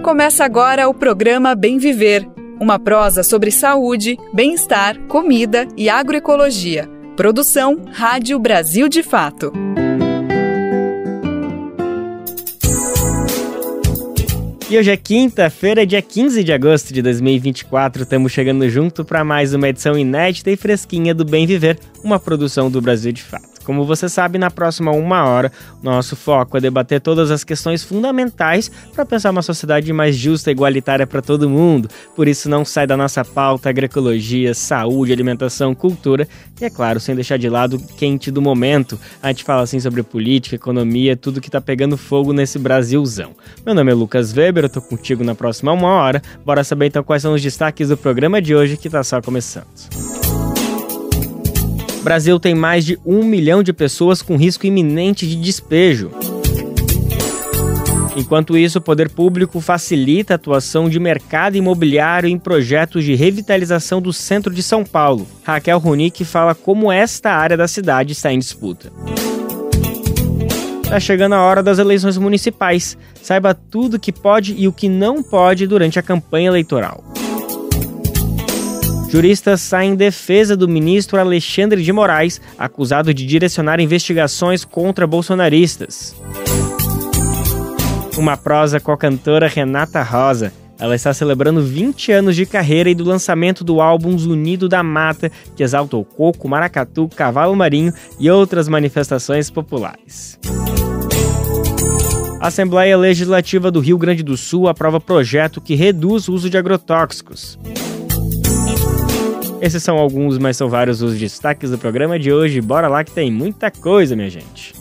Começa agora o programa Bem Viver, uma prosa sobre saúde, bem-estar, comida e agroecologia. Produção Rádio Brasil de Fato. E hoje é quinta-feira, dia 15 de agosto de 2024. Estamos chegando junto para mais uma edição inédita e fresquinha do Bem Viver, uma produção do Brasil de Fato. Como você sabe, na próxima 1 hora, nosso foco é debater todas as questões fundamentais para pensar uma sociedade mais justa e igualitária para todo mundo. Por isso, não sai da nossa pauta agroecologia, saúde, alimentação, cultura e, é claro, sem deixar de lado o quente do momento. A gente fala assim sobre política, economia, tudo que tá pegando fogo nesse Brasilzão. Meu nome é Lucas Weber, eu tô contigo na próxima 1 hora. Bora saber então quais são os destaques do programa de hoje que tá só começando. O Brasil tem mais de 1 milhão de pessoas com risco iminente de despejo. Enquanto isso, o poder público facilita a atuação de mercado imobiliário em projetos de revitalização do centro de São Paulo. Raquel Runick fala como esta área da cidade está em disputa. Está chegando a hora das eleições municipais. Saiba tudo o que pode e o que não pode durante a campanha eleitoral. Juristas saem em defesa do ministro Alexandre de Moraes, acusado de direcionar investigações contra bolsonaristas. Uma prosa com a cantora Renata Rosa. Ela está celebrando 20 anos de carreira e do lançamento do álbum Zunido da Mata, que exalta o coco, maracatu, cavalo marinho e outras manifestações populares. A Assembleia Legislativa do Rio Grande do Sul aprova projeto que reduz o uso de agrotóxicos. Esses são alguns, mas são vários os destaques do programa de hoje. Bora lá que tem muita coisa, minha gente.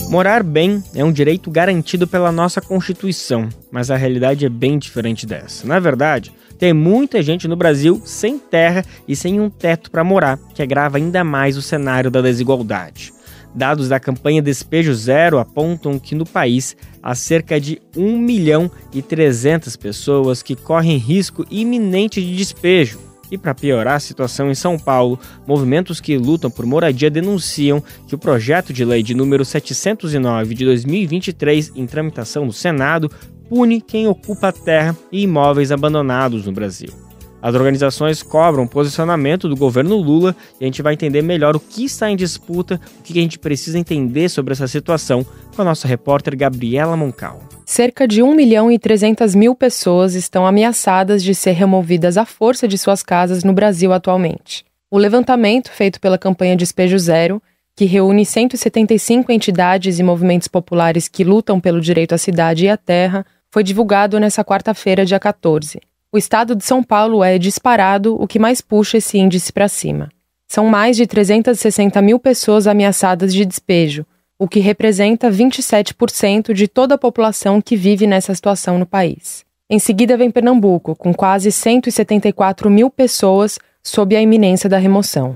Morar bem é um direito garantido pela nossa Constituição, mas a realidade é bem diferente dessa. Na verdade, tem muita gente no Brasil sem terra e sem um teto para morar, que agrava ainda mais o cenário da desigualdade. Dados da campanha Despejo Zero apontam que no país há cerca de 1.300.000 pessoas que correm risco iminente de despejo. E para piorar a situação em São Paulo, movimentos que lutam por moradia denunciam que o projeto de lei de número 709 de 2023, em tramitação no Senado, pune quem ocupa terra e imóveis abandonados no Brasil. As organizações cobram o posicionamento do governo Lula e a gente vai entender melhor o que está em disputa, o que a gente precisa entender sobre essa situação com a nossa repórter Gabriela Moncal. Cerca de 1.300.000 pessoas estão ameaçadas de ser removidas à força de suas casas no Brasil atualmente. O levantamento feito pela campanha Despejo Zero, que reúne 175 entidades e movimentos populares que lutam pelo direito à cidade e à terra, foi divulgado nesta quarta-feira, dia 14. O estado de São Paulo é, disparado, o que mais puxa esse índice para cima. São mais de 360.000 pessoas ameaçadas de despejo, o que representa 27% de toda a população que vive nessa situação no país. Em seguida vem Pernambuco, com quase 174.000 pessoas sob a iminência da remoção.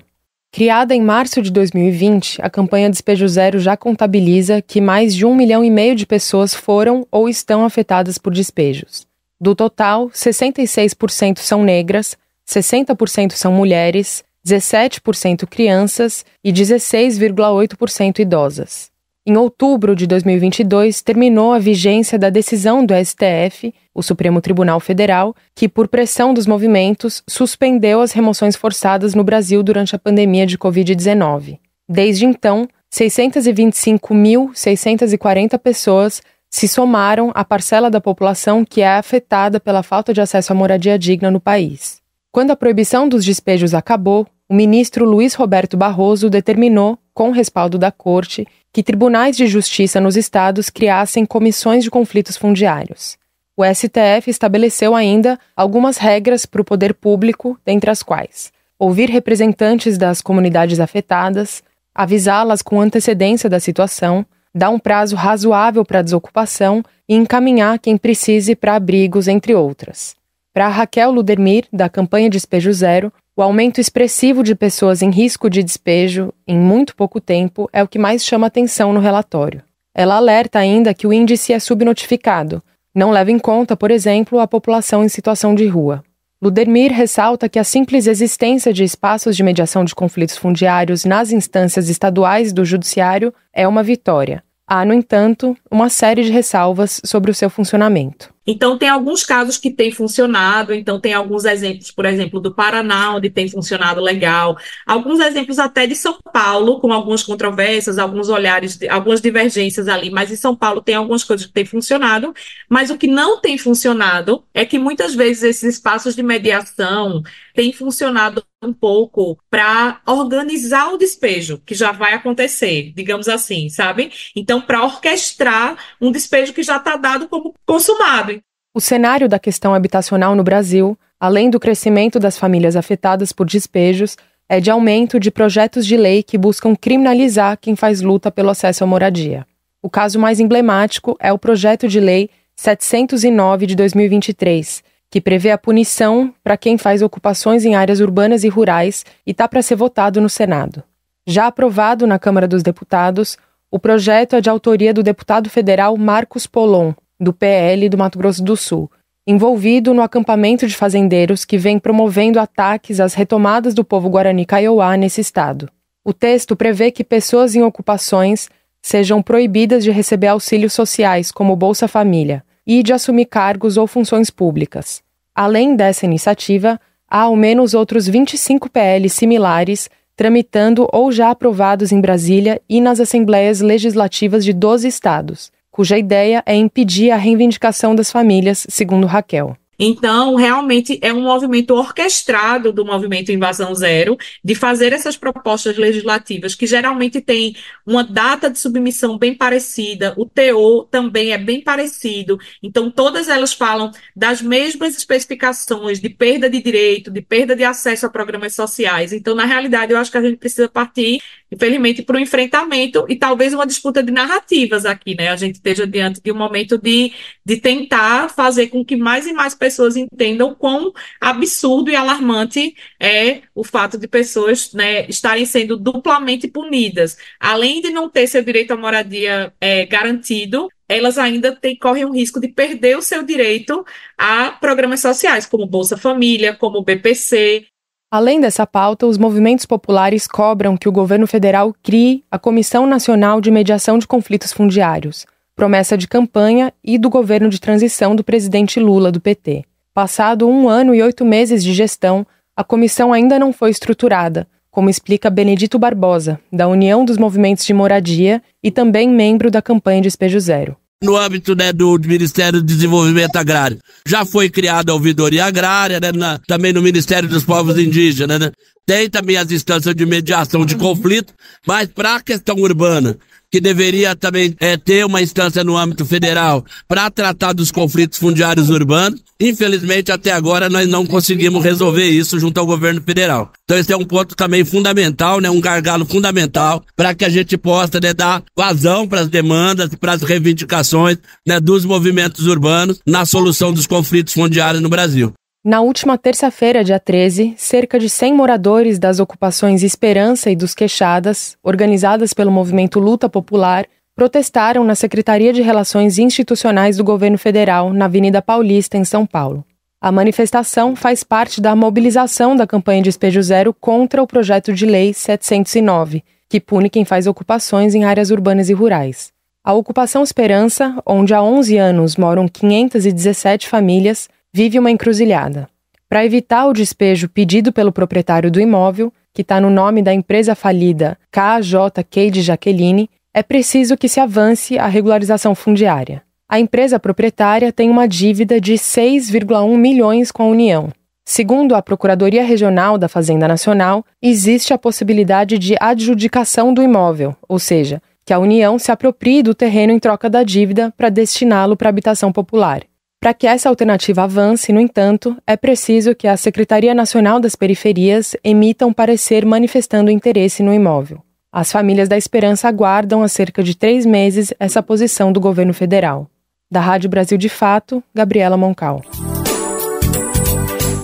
Criada em março de 2020, a campanha Despejo Zero já contabiliza que mais de 1,5 milhão de pessoas foram ou estão afetadas por despejos. Do total, 66% são negras, 60% são mulheres, 17% crianças e 16,8% idosas. Em outubro de 2022, terminou a vigência da decisão do STF, o Supremo Tribunal Federal, que, por pressão dos movimentos, suspendeu as remoções forçadas no Brasil durante a pandemia de Covid-19. Desde então, 625.640 pessoas se somaram à parcela da população que é afetada pela falta de acesso à moradia digna no país. Quando a proibição dos despejos acabou, o ministro Luiz Roberto Barroso determinou, com respaldo da Corte, que tribunais de justiça nos estados criassem comissões de conflitos fundiários. O STF estabeleceu ainda algumas regras para o poder público, dentre as quais ouvir representantes das comunidades afetadas, avisá-las com antecedência da situação, dar um prazo razoável para a desocupação e encaminhar quem precise para abrigos, entre outras. Para Raquel Ludermir, da campanha Despejo Zero, o aumento expressivo de pessoas em risco de despejo em muito pouco tempo é o que mais chama atenção no relatório. Ela alerta ainda que o índice é subnotificado, não leva em conta, por exemplo, a população em situação de rua. Ludermir ressalta que a simples existência de espaços de mediação de conflitos fundiários nas instâncias estaduais do judiciário é uma vitória. Há, no entanto, uma série de ressalvas sobre o seu funcionamento. Então, tem alguns casos que têm funcionado, então tem alguns exemplos, por exemplo, do Paraná, onde tem funcionado legal, alguns exemplos até de São Paulo, com algumas controvérsias, alguns olhares, algumas divergências ali, mas em São Paulo tem algumas coisas que têm funcionado, mas o que não tem funcionado é que muitas vezes esses espaços de mediação têm funcionado um pouco para organizar o despejo, que já vai acontecer, digamos assim, sabe? Então, para orquestrar um despejo que já está dado como consumado. O cenário da questão habitacional no Brasil, além do crescimento das famílias afetadas por despejos, é de aumento de projetos de lei que buscam criminalizar quem faz luta pelo acesso à moradia. O caso mais emblemático é o projeto de lei 709 de 2023, que prevê a punição para quem faz ocupações em áreas urbanas e rurais e está para ser votado no Senado. Já aprovado na Câmara dos Deputados, o projeto é de autoria do deputado federal Marcos Polon, do PL do Mato Grosso do Sul, envolvido no acampamento de fazendeiros que vem promovendo ataques às retomadas do povo Guarani Kaiowá nesse estado. O texto prevê que pessoas em ocupações sejam proibidas de receber auxílios sociais, como Bolsa Família, e de assumir cargos ou funções públicas. Além dessa iniciativa, há ao menos outros 25 PLs similares tramitando ou já aprovados em Brasília e nas assembleias legislativas de 12 estados, cuja ideia é impedir a reivindicação das famílias, segundo Raquel. Então, realmente é um movimento orquestrado do movimento Invasão Zero, de fazer essas propostas legislativas que geralmente têm uma data de submissão bem parecida, o teor também é bem parecido, então todas elas falam das mesmas especificações de perda de direito, de perda de acesso a programas sociais. Então, na realidade, eu acho que a gente precisa partir, infelizmente, para o enfrentamento e talvez uma disputa de narrativas aqui, né? A gente esteja diante de um momento de tentar fazer com que mais e mais pessoas entendam quão absurdo e alarmante é o fato de pessoas, né, estarem sendo duplamente punidas. Além de não ter seu direito à moradia garantido, elas ainda correm o risco de perder o seu direito a programas sociais, como Bolsa Família, como o BPC. Além dessa pauta, os movimentos populares cobram que o governo federal crie a Comissão Nacional de Mediação de Conflitos Fundiários, promessa de campanha e do governo de transição do presidente Lula, do PT. Passado 1 ano e 8 meses de gestão, a comissão ainda não foi estruturada, como explica Benedito Barbosa, da União dos Movimentos de Moradia e também membro da campanha Despejo Zero. No âmbito, né, do Ministério do Desenvolvimento Agrário, já foi criada a ouvidoria agrária, né, também no Ministério dos Povos Indígenas, né, tem também as instâncias de mediação de conflito, mas para a questão urbana, que deveria também ter uma instância no âmbito federal para tratar dos conflitos fundiários urbanos. Infelizmente, até agora, nós não conseguimos resolver isso junto ao governo federal. Então, esse é um ponto também fundamental, né, um gargalo fundamental para que a gente possa, né, dar vazão para as demandas, para as reivindicações, né, dos movimentos urbanos na solução dos conflitos fundiários no Brasil. Na última terça-feira, dia 13, cerca de 100 moradores das ocupações Esperança e dos Queixadas, organizadas pelo Movimento Luta Popular, protestaram na Secretaria de Relações Institucionais do Governo Federal, na Avenida Paulista, em São Paulo. A manifestação faz parte da mobilização da campanha Despejo Zero contra o projeto de lei 709, que pune quem faz ocupações em áreas urbanas e rurais. A ocupação Esperança, onde há 11 anos moram 517 famílias, vive uma encruzilhada. Para evitar o despejo pedido pelo proprietário do imóvel, que está no nome da empresa falida KJ de Jaqueline, é preciso que se avance a regularização fundiária. A empresa proprietária tem uma dívida de 6,1 milhões com a União. Segundo a Procuradoria Regional da Fazenda Nacional, existe a possibilidade de adjudicação do imóvel, ou seja, que a União se aproprie do terreno em troca da dívida para destiná-lo para habitação popular. Para que essa alternativa avance, no entanto, é preciso que a Secretaria Nacional das Periferias emita um parecer manifestando interesse no imóvel. As famílias da Esperança aguardam há cerca de 3 meses essa posição do governo federal. Da Rádio Brasil de Fato, Gabriela Moncal.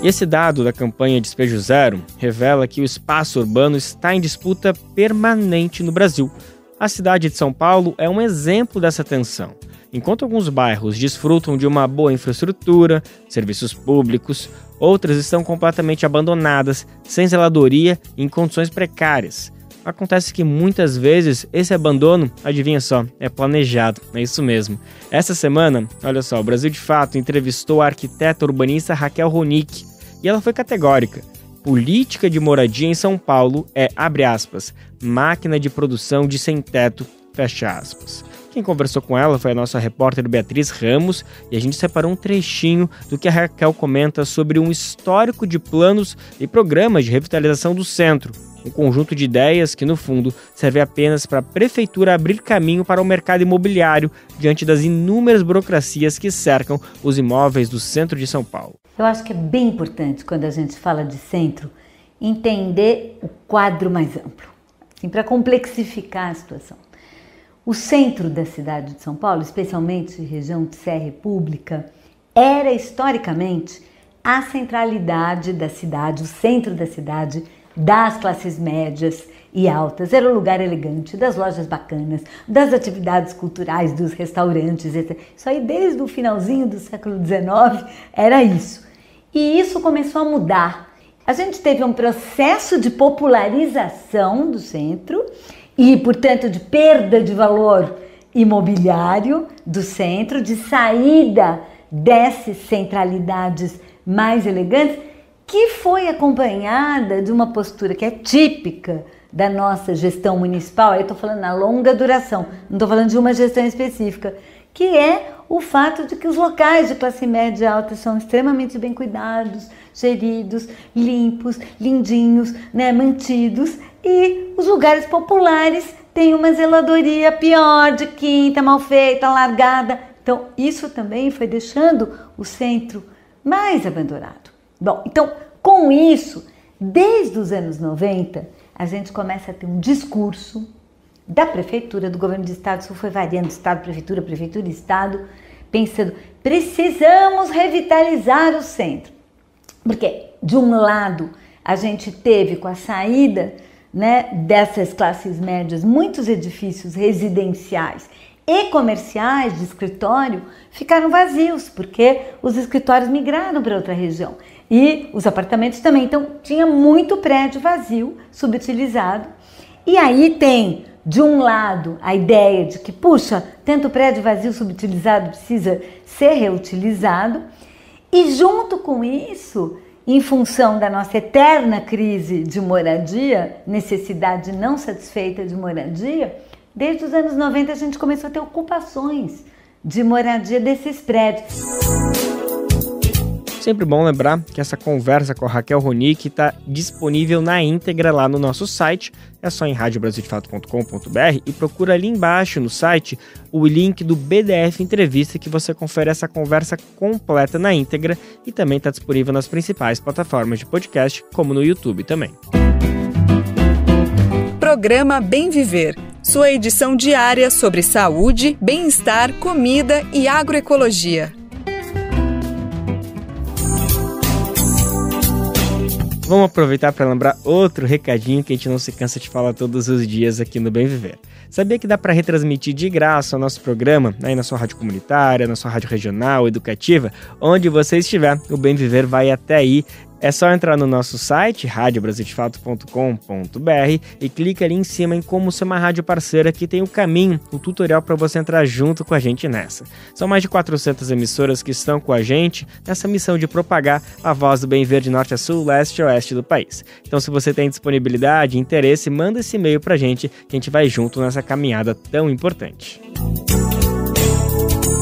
E esse dado da campanha Despejo Zero revela que o espaço urbano está em disputa permanente no Brasil. A cidade de São Paulo é um exemplo dessa tensão. Enquanto alguns bairros desfrutam de uma boa infraestrutura, serviços públicos, outras estão completamente abandonadas, sem zeladoria e em condições precárias. Acontece que muitas vezes esse abandono, adivinha só, é planejado, é isso mesmo. Essa semana, olha só, o Brasil de Fato entrevistou a arquiteta urbanista Raquel Ronick e ela foi categórica. Política de moradia em São Paulo é, abre aspas, máquina de produção de sem-teto, fecha aspas. Quem conversou com ela foi a nossa repórter Beatriz Ramos e a gente separou um trechinho do que a Raquel comenta sobre um histórico de planos e programas de revitalização do centro, um conjunto de ideias que, no fundo, serve apenas para a prefeitura abrir caminho para o mercado imobiliário diante das inúmeras burocracias que cercam os imóveis do centro de São Paulo. Eu acho que é bem importante, quando a gente fala de centro, entender o quadro mais amplo, assim, para complexificar a situação. O centro da cidade de São Paulo, especialmente região de Sé República, era historicamente a centralidade da cidade, o centro da cidade, das classes médias e altas. Era o lugar elegante das lojas bacanas, das atividades culturais, dos restaurantes, etc. Isso aí desde o finalzinho do século XIX era isso. E isso começou a mudar. A gente teve um processo de popularização do centro e, portanto, de perda de valor imobiliário do centro, de saída dessas centralidades mais elegantes, que foi acompanhada de uma postura que é típica da nossa gestão municipal. Eu estou falando na longa duração, não estou falando de uma gestão específica, que é o fato de que os locais de classe média e alta são extremamente bem cuidados, geridos, limpos, lindinhos, né, mantidos, e os lugares populares têm uma zeladoria pior, de quinta, mal feita, largada. Então, isso também foi deixando o centro mais abandonado. Bom, então, com isso, desde os anos 90, a gente começa a ter um discurso da prefeitura, do governo do estado, isso foi variando, estado, prefeitura, prefeitura, estado, pensando, precisamos revitalizar o centro. Porque, de um lado, a gente teve com a saída, né, dessas classes médias, muitos edifícios residenciais e comerciais de escritório ficaram vazios, porque os escritórios migraram para outra região. E os apartamentos também. Então, tinha muito prédio vazio, subutilizado. E aí tem, de um lado, a ideia de que, puxa, tanto prédio vazio, subutilizado, precisa ser reutilizado. E junto com isso, em função da nossa eterna crise de moradia, necessidade não satisfeita de moradia, desde os anos 90 a gente começou a ter ocupações de moradia desses prédios. Sempre bom lembrar que essa conversa com a Raquel Ronick está disponível na íntegra lá no nosso site. É só em radiobrasildefato.com.br e procura ali embaixo no site o link do BDF Entrevista, que você confere essa conversa completa na íntegra e também está disponível nas principais plataformas de podcast, como no YouTube também. Programa Bem Viver, sua edição diária sobre saúde, bem-estar, comida e agroecologia. Vamos aproveitar para lembrar outro recadinho que a gente não se cansa de falar todos os dias aqui no Bem Viver. Sabia que dá para retransmitir de graça o nosso programa aí na sua rádio comunitária, na sua rádio regional, educativa, onde você estiver, o Bem Viver vai até aí. É só entrar no nosso site, radiobrasildefato.com.br, e clica ali em cima em como ser uma rádio parceira, que tem o caminho, o tutorial para você entrar junto com a gente nessa. São mais de 400 emissoras que estão com a gente nessa missão de propagar a voz do Bem Viver de norte a sul, leste a oeste do país. Então, se você tem disponibilidade e interesse, manda esse e-mail pra gente, que a gente vai junto nessa caminhada tão importante.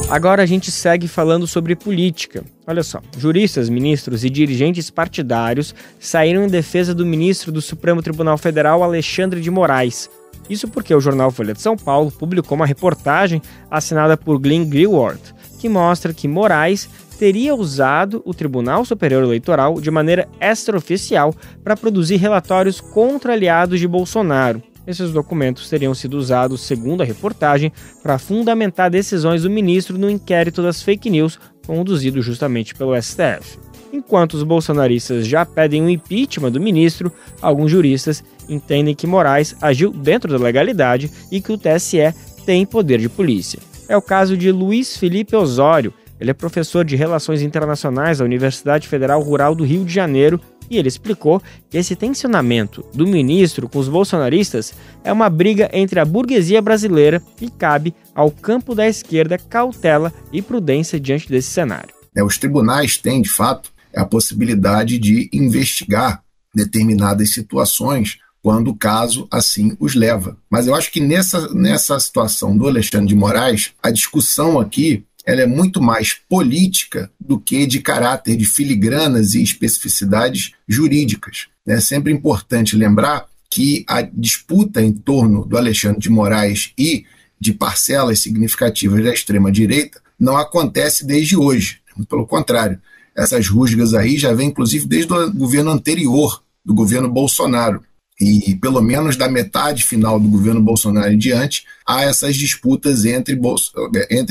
Agora a gente segue falando sobre política. Olha só, juristas, ministros e dirigentes partidários saíram em defesa do ministro do Supremo Tribunal Federal, Alexandre de Moraes. Isso porque o jornal Folha de São Paulo publicou uma reportagem assinada por Glenn Greenwald, que mostra que Moraes teria usado o Tribunal Superior Eleitoral de maneira extraoficial para produzir relatórios contra aliados de Bolsonaro. Esses documentos teriam sido usados, segundo a reportagem, para fundamentar decisões do ministro no inquérito das fake news conduzido justamente pelo STF. Enquanto os bolsonaristas já pedem o impeachment do ministro, alguns juristas entendem que Moraes agiu dentro da legalidade e que o TSE tem poder de polícia. É o caso de Luiz Felipe Osório. Ele é professor de Relações Internacionais da Universidade Federal Rural do Rio de Janeiro E ele explicou que esse tensionamento do ministro com os bolsonaristas é uma briga entre a burguesia brasileira e cabe ao campo da esquerda cautela e prudência diante desse cenário. Os tribunais têm, de fato, a possibilidade de investigar determinadas situações quando o caso assim os leva. Mas eu acho que nessa situação do Alexandre de Moraes, a discussão aqui ela é muito mais política do que de caráter de filigranas e especificidades jurídicas. É sempre importante lembrar que a disputa em torno do Alexandre de Moraes e de parcelas significativas da extrema-direita não acontece desde hoje. Pelo contrário, essas rusgas aí já vêm inclusive desde o governo anterior, do governo Bolsonaro. E pelo menos da metade final do governo Bolsonaro em diante, há essas disputas entre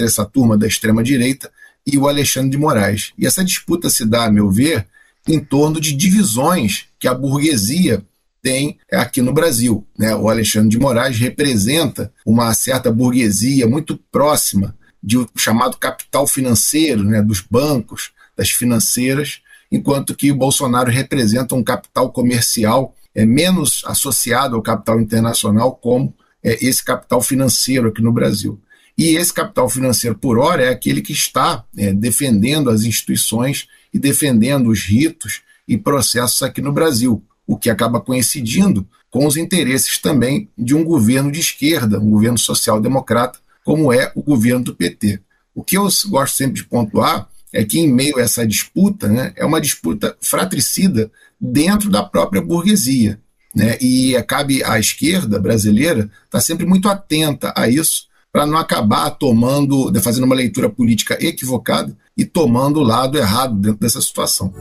essa turma da extrema-direita e o Alexandre de Moraes. E essa disputa se dá, a meu ver, em torno de divisões que a burguesia tem aqui no Brasil. O Alexandre de Moraes representa uma certa burguesia muito próxima do chamado capital financeiro, dos bancos, das financeiras, enquanto que o Bolsonaro representa um capital comercial menos associado ao capital internacional, como esse capital financeiro aqui no Brasil. E esse capital financeiro, por hora, é aquele que está defendendo as instituições e defendendo os ritos e processos aqui no Brasil, o que acaba coincidindo com os interesses também de um governo de esquerda, um governo social-democrata, como é o governo do PT. O que eu gosto sempre de pontuar é que, em meio a essa disputa, é uma disputa fratricida dentro da própria burguesia. E cabe à esquerda brasileira estar sempre muito atenta a isso, para não acabar fazendo uma leitura política equivocada e tomando o lado errado dentro dessa situação.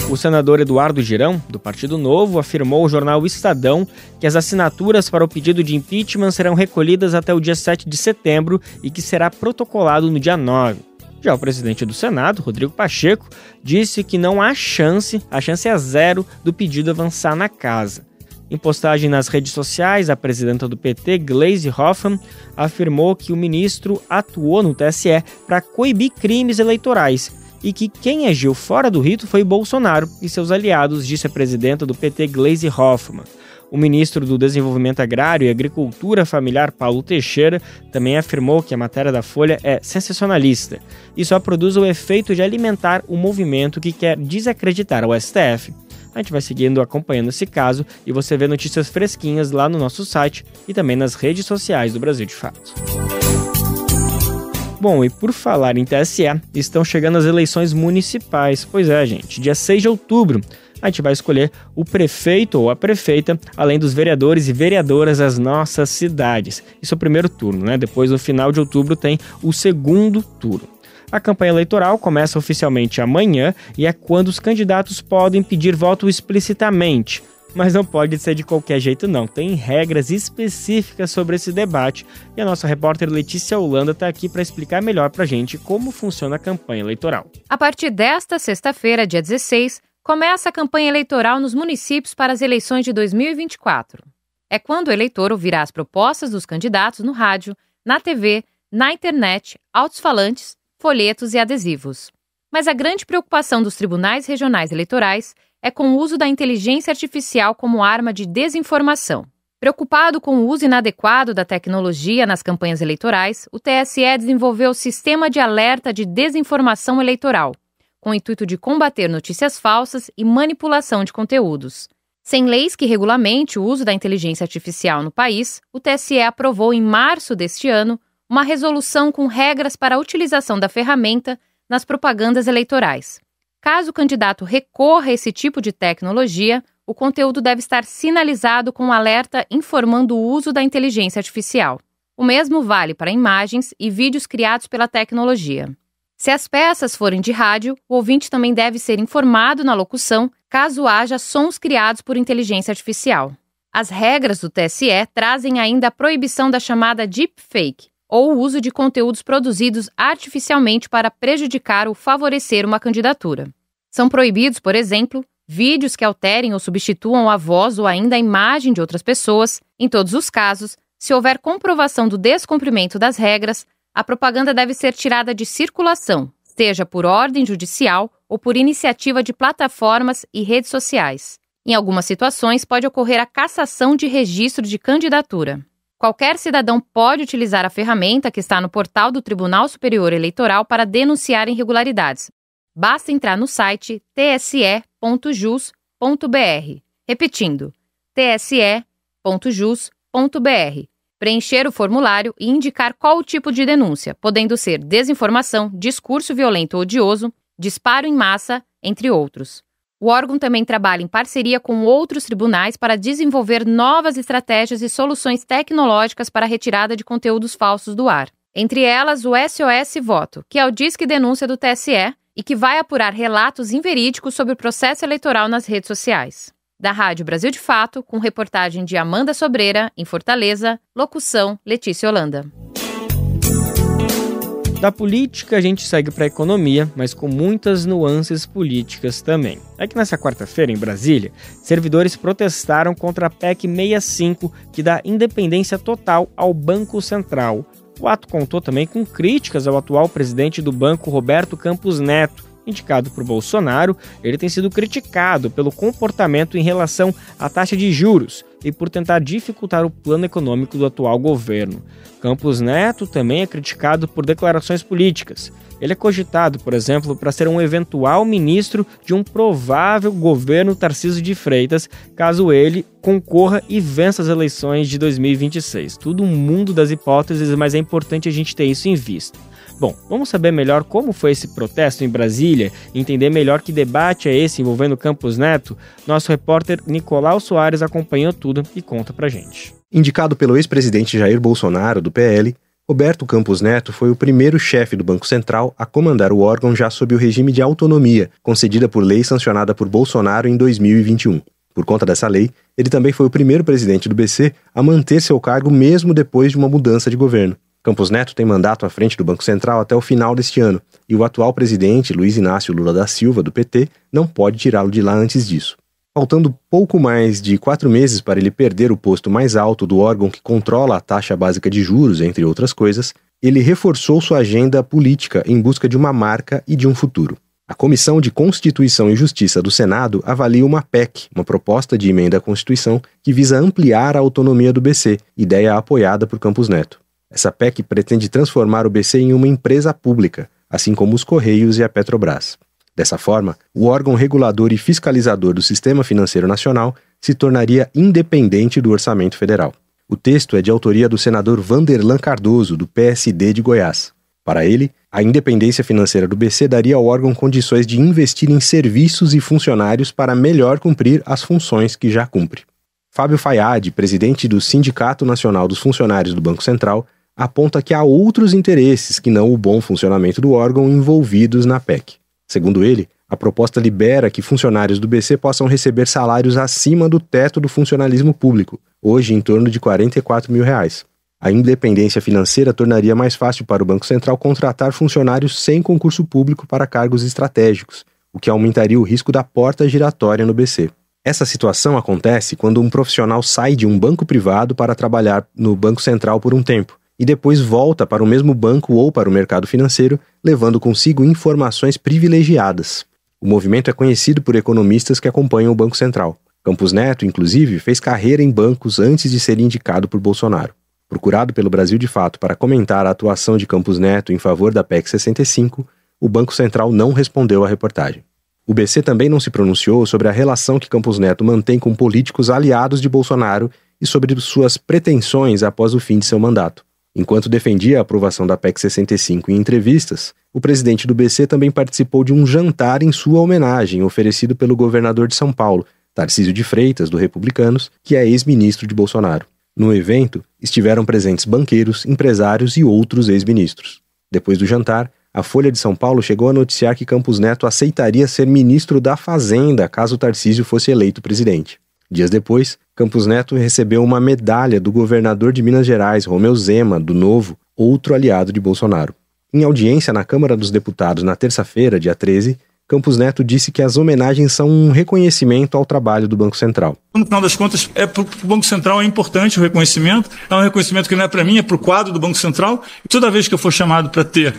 O senador Eduardo Girão, do Partido Novo, afirmou ao jornal Estadão que as assinaturas para o pedido de impeachment serão recolhidas até o dia 7 de setembro e que será protocolado no dia 9. Já o presidente do Senado, Rodrigo Pacheco, disse que não há chance, a chance é zero, do pedido avançar na casa. Em postagem nas redes sociais, a presidenta do PT, Gleisi Hoffmann, afirmou que o ministro atuou no TSE para coibir crimes eleitorais e que quem agiu fora do rito foi Bolsonaro e seus aliados, disse a presidenta do PT, Gleisi Hoffmann. O ministro do Desenvolvimento Agrário e Agricultura Familiar, Paulo Teixeira, também afirmou que a matéria da Folha é sensacionalista e só produz o efeito de alimentar o movimento que quer desacreditar o STF. A gente vai seguindo, acompanhando esse caso e você vê notícias fresquinhas lá no nosso site e também nas redes sociais do Brasil de Fato. Bom, e por falar em TSE, estão chegando as eleições municipais. Pois é, gente, dia 6 de outubro. A gente vai escolher o prefeito ou a prefeita, além dos vereadores e vereadoras das nossas cidades. Isso é o primeiro turno, Depois, no final de outubro, tem o segundo turno. A campanha eleitoral começa oficialmente amanhã e é quando os candidatos podem pedir voto explicitamente. Mas não pode ser de qualquer jeito não, tem regras específicas sobre esse debate e a nossa repórter Letícia Holanda está aqui para explicar melhor para a gente como funciona a campanha eleitoral. A partir desta sexta-feira, dia 16, começa a campanha eleitoral nos municípios para as eleições de 2024. É quando o eleitor ouvirá as propostas dos candidatos no rádio, na TV, na internet, alto-falantes, folhetos e adesivos. Mas a grande preocupação dos tribunais regionais eleitorais é com o uso da inteligência artificial como arma de desinformação. Preocupado com o uso inadequado da tecnologia nas campanhas eleitorais, o TSE desenvolveu o Sistema de Alerta de Desinformação Eleitoral, com o intuito de combater notícias falsas e manipulação de conteúdos. Sem leis que regulamente o uso da inteligência artificial no país, o TSE aprovou em março deste ano uma resolução com regras para a utilização da ferramenta nas propagandas eleitorais. Caso o candidato recorra a esse tipo de tecnologia, o conteúdo deve estar sinalizado com um alerta informando o uso da inteligência artificial. O mesmo vale para imagens e vídeos criados pela tecnologia. Se as peças forem de rádio, o ouvinte também deve ser informado na locução caso haja sons criados por inteligência artificial. As regras do TSE trazem ainda a proibição da chamada deepfake, ou o uso de conteúdos produzidos artificialmente para prejudicar ou favorecer uma candidatura. São proibidos, por exemplo, vídeos que alterem ou substituam a voz ou ainda a imagem de outras pessoas. Em todos os casos, se houver comprovação do descumprimento das regras, a propaganda deve ser tirada de circulação, seja por ordem judicial ou por iniciativa de plataformas e redes sociais. Em algumas situações, pode ocorrer a cassação de registro de candidatura. Qualquer cidadão pode utilizar a ferramenta que está no portal do Tribunal Superior Eleitoral para denunciar irregularidades. Basta entrar no site tse.jus.br. Repetindo, tse.jus.br. Preencher o formulário e indicar qual o tipo de denúncia, podendo ser desinformação, discurso violento ou odioso, disparo em massa, entre outros. O órgão também trabalha em parceria com outros tribunais para desenvolver novas estratégias e soluções tecnológicas para a retirada de conteúdos falsos do ar. Entre elas, o SOS Voto, que é o Disque Denúncia do TSE e que vai apurar relatos inverídicos sobre o processo eleitoral nas redes sociais. Da Rádio Brasil de Fato, com reportagem de Amanda Sobreira, em Fortaleza, locução Letícia Holanda. Da política a gente segue para a economia, mas com muitas nuances políticas também. É que nessa quarta-feira, em Brasília, servidores protestaram contra a PEC 65, que dá independência total ao Banco Central. O ato contou também com críticas ao atual presidente do banco, Roberto Campos Neto. Indicado por Bolsonaro, ele tem sido criticado pelo comportamento em relação à taxa de juros e por tentar dificultar o plano econômico do atual governo. Campos Neto também é criticado por declarações políticas. Ele é cogitado, por exemplo, para ser um eventual ministro de um provável governo Tarcísio de Freitas, caso ele concorra e vença as eleições de 2026. Tudo um mundo das hipóteses, mas é importante a gente ter isso em vista. Bom, vamos saber melhor como foi esse protesto em Brasília e entender melhor que debate é esse envolvendo Campos Neto. Nosso repórter Nicolau Soares acompanhou tudo e conta pra gente. Indicado pelo ex-presidente Jair Bolsonaro, do PL, Roberto Campos Neto foi o primeiro chefe do Banco Central a comandar o órgão já sob o regime de autonomia, concedida por lei sancionada por Bolsonaro em 2021. Por conta dessa lei, ele também foi o primeiro presidente do BC a manter seu cargo mesmo depois de uma mudança de governo. Campos Neto tem mandato à frente do Banco Central até o final deste ano, e o atual presidente, Luiz Inácio Lula da Silva, do PT, não pode tirá-lo de lá antes disso. Faltando pouco mais de 4 meses para ele perder o posto mais alto do órgão que controla a taxa básica de juros, entre outras coisas, ele reforçou sua agenda política em busca de uma marca e de um futuro. A Comissão de Constituição e Justiça do Senado avalia uma PEC, uma proposta de emenda à Constituição, que visa ampliar a autonomia do BC, ideia apoiada por Campos Neto. Essa PEC pretende transformar o BC em uma empresa pública, assim como os Correios e a Petrobras. Dessa forma, o órgão regulador e fiscalizador do Sistema Financeiro Nacional se tornaria independente do Orçamento Federal. O texto é de autoria do senador Vanderlan Cardoso, do PSD de Goiás. Para ele, a independência financeira do BC daria ao órgão condições de investir em serviços e funcionários para melhor cumprir as funções que já cumpre. Fábio Fayad, presidente do Sindicato Nacional dos Funcionários do Banco Central, aponta que há outros interesses que não o bom funcionamento do órgão envolvidos na PEC. Segundo ele, a proposta libera que funcionários do BC possam receber salários acima do teto do funcionalismo público, hoje em torno de R$ 44 mil. A independência financeira tornaria mais fácil para o Banco Central contratar funcionários sem concurso público para cargos estratégicos, o que aumentaria o risco da porta giratória no BC. Essa situação acontece quando um profissional sai de um banco privado para trabalhar no Banco Central por um tempo, e depois volta para o mesmo banco ou para o mercado financeiro, levando consigo informações privilegiadas. O movimento é conhecido por economistas que acompanham o Banco Central. Campos Neto, inclusive, fez carreira em bancos antes de ser indicado por Bolsonaro. Procurado pelo Brasil de Fato para comentar a atuação de Campos Neto em favor da PEC 65, o Banco Central não respondeu à reportagem. O BC também não se pronunciou sobre a relação que Campos Neto mantém com políticos aliados de Bolsonaro e sobre suas pretensões após o fim de seu mandato. Enquanto defendia a aprovação da PEC 65 em entrevistas, o presidente do BC também participou de um jantar em sua homenagem oferecido pelo governador de São Paulo, Tarcísio de Freitas, do Republicanos, que é ex-ministro de Bolsonaro. No evento, estiveram presentes banqueiros, empresários e outros ex-ministros. Depois do jantar, a Folha de São Paulo chegou a noticiar que Campos Neto aceitaria ser ministro da Fazenda caso Tarcísio fosse eleito presidente. Dias depois, Campos Neto recebeu uma medalha do governador de Minas Gerais, Romeu Zema, do Novo, outro aliado de Bolsonaro. Em audiência na Câmara dos Deputados na terça-feira, dia 13, Campos Neto disse que as homenagens são um reconhecimento ao trabalho do Banco Central. No final das contas, para o Banco Central é importante o reconhecimento. É um reconhecimento que não é para mim, é para o quadro do Banco Central. E toda vez que eu for chamado para ter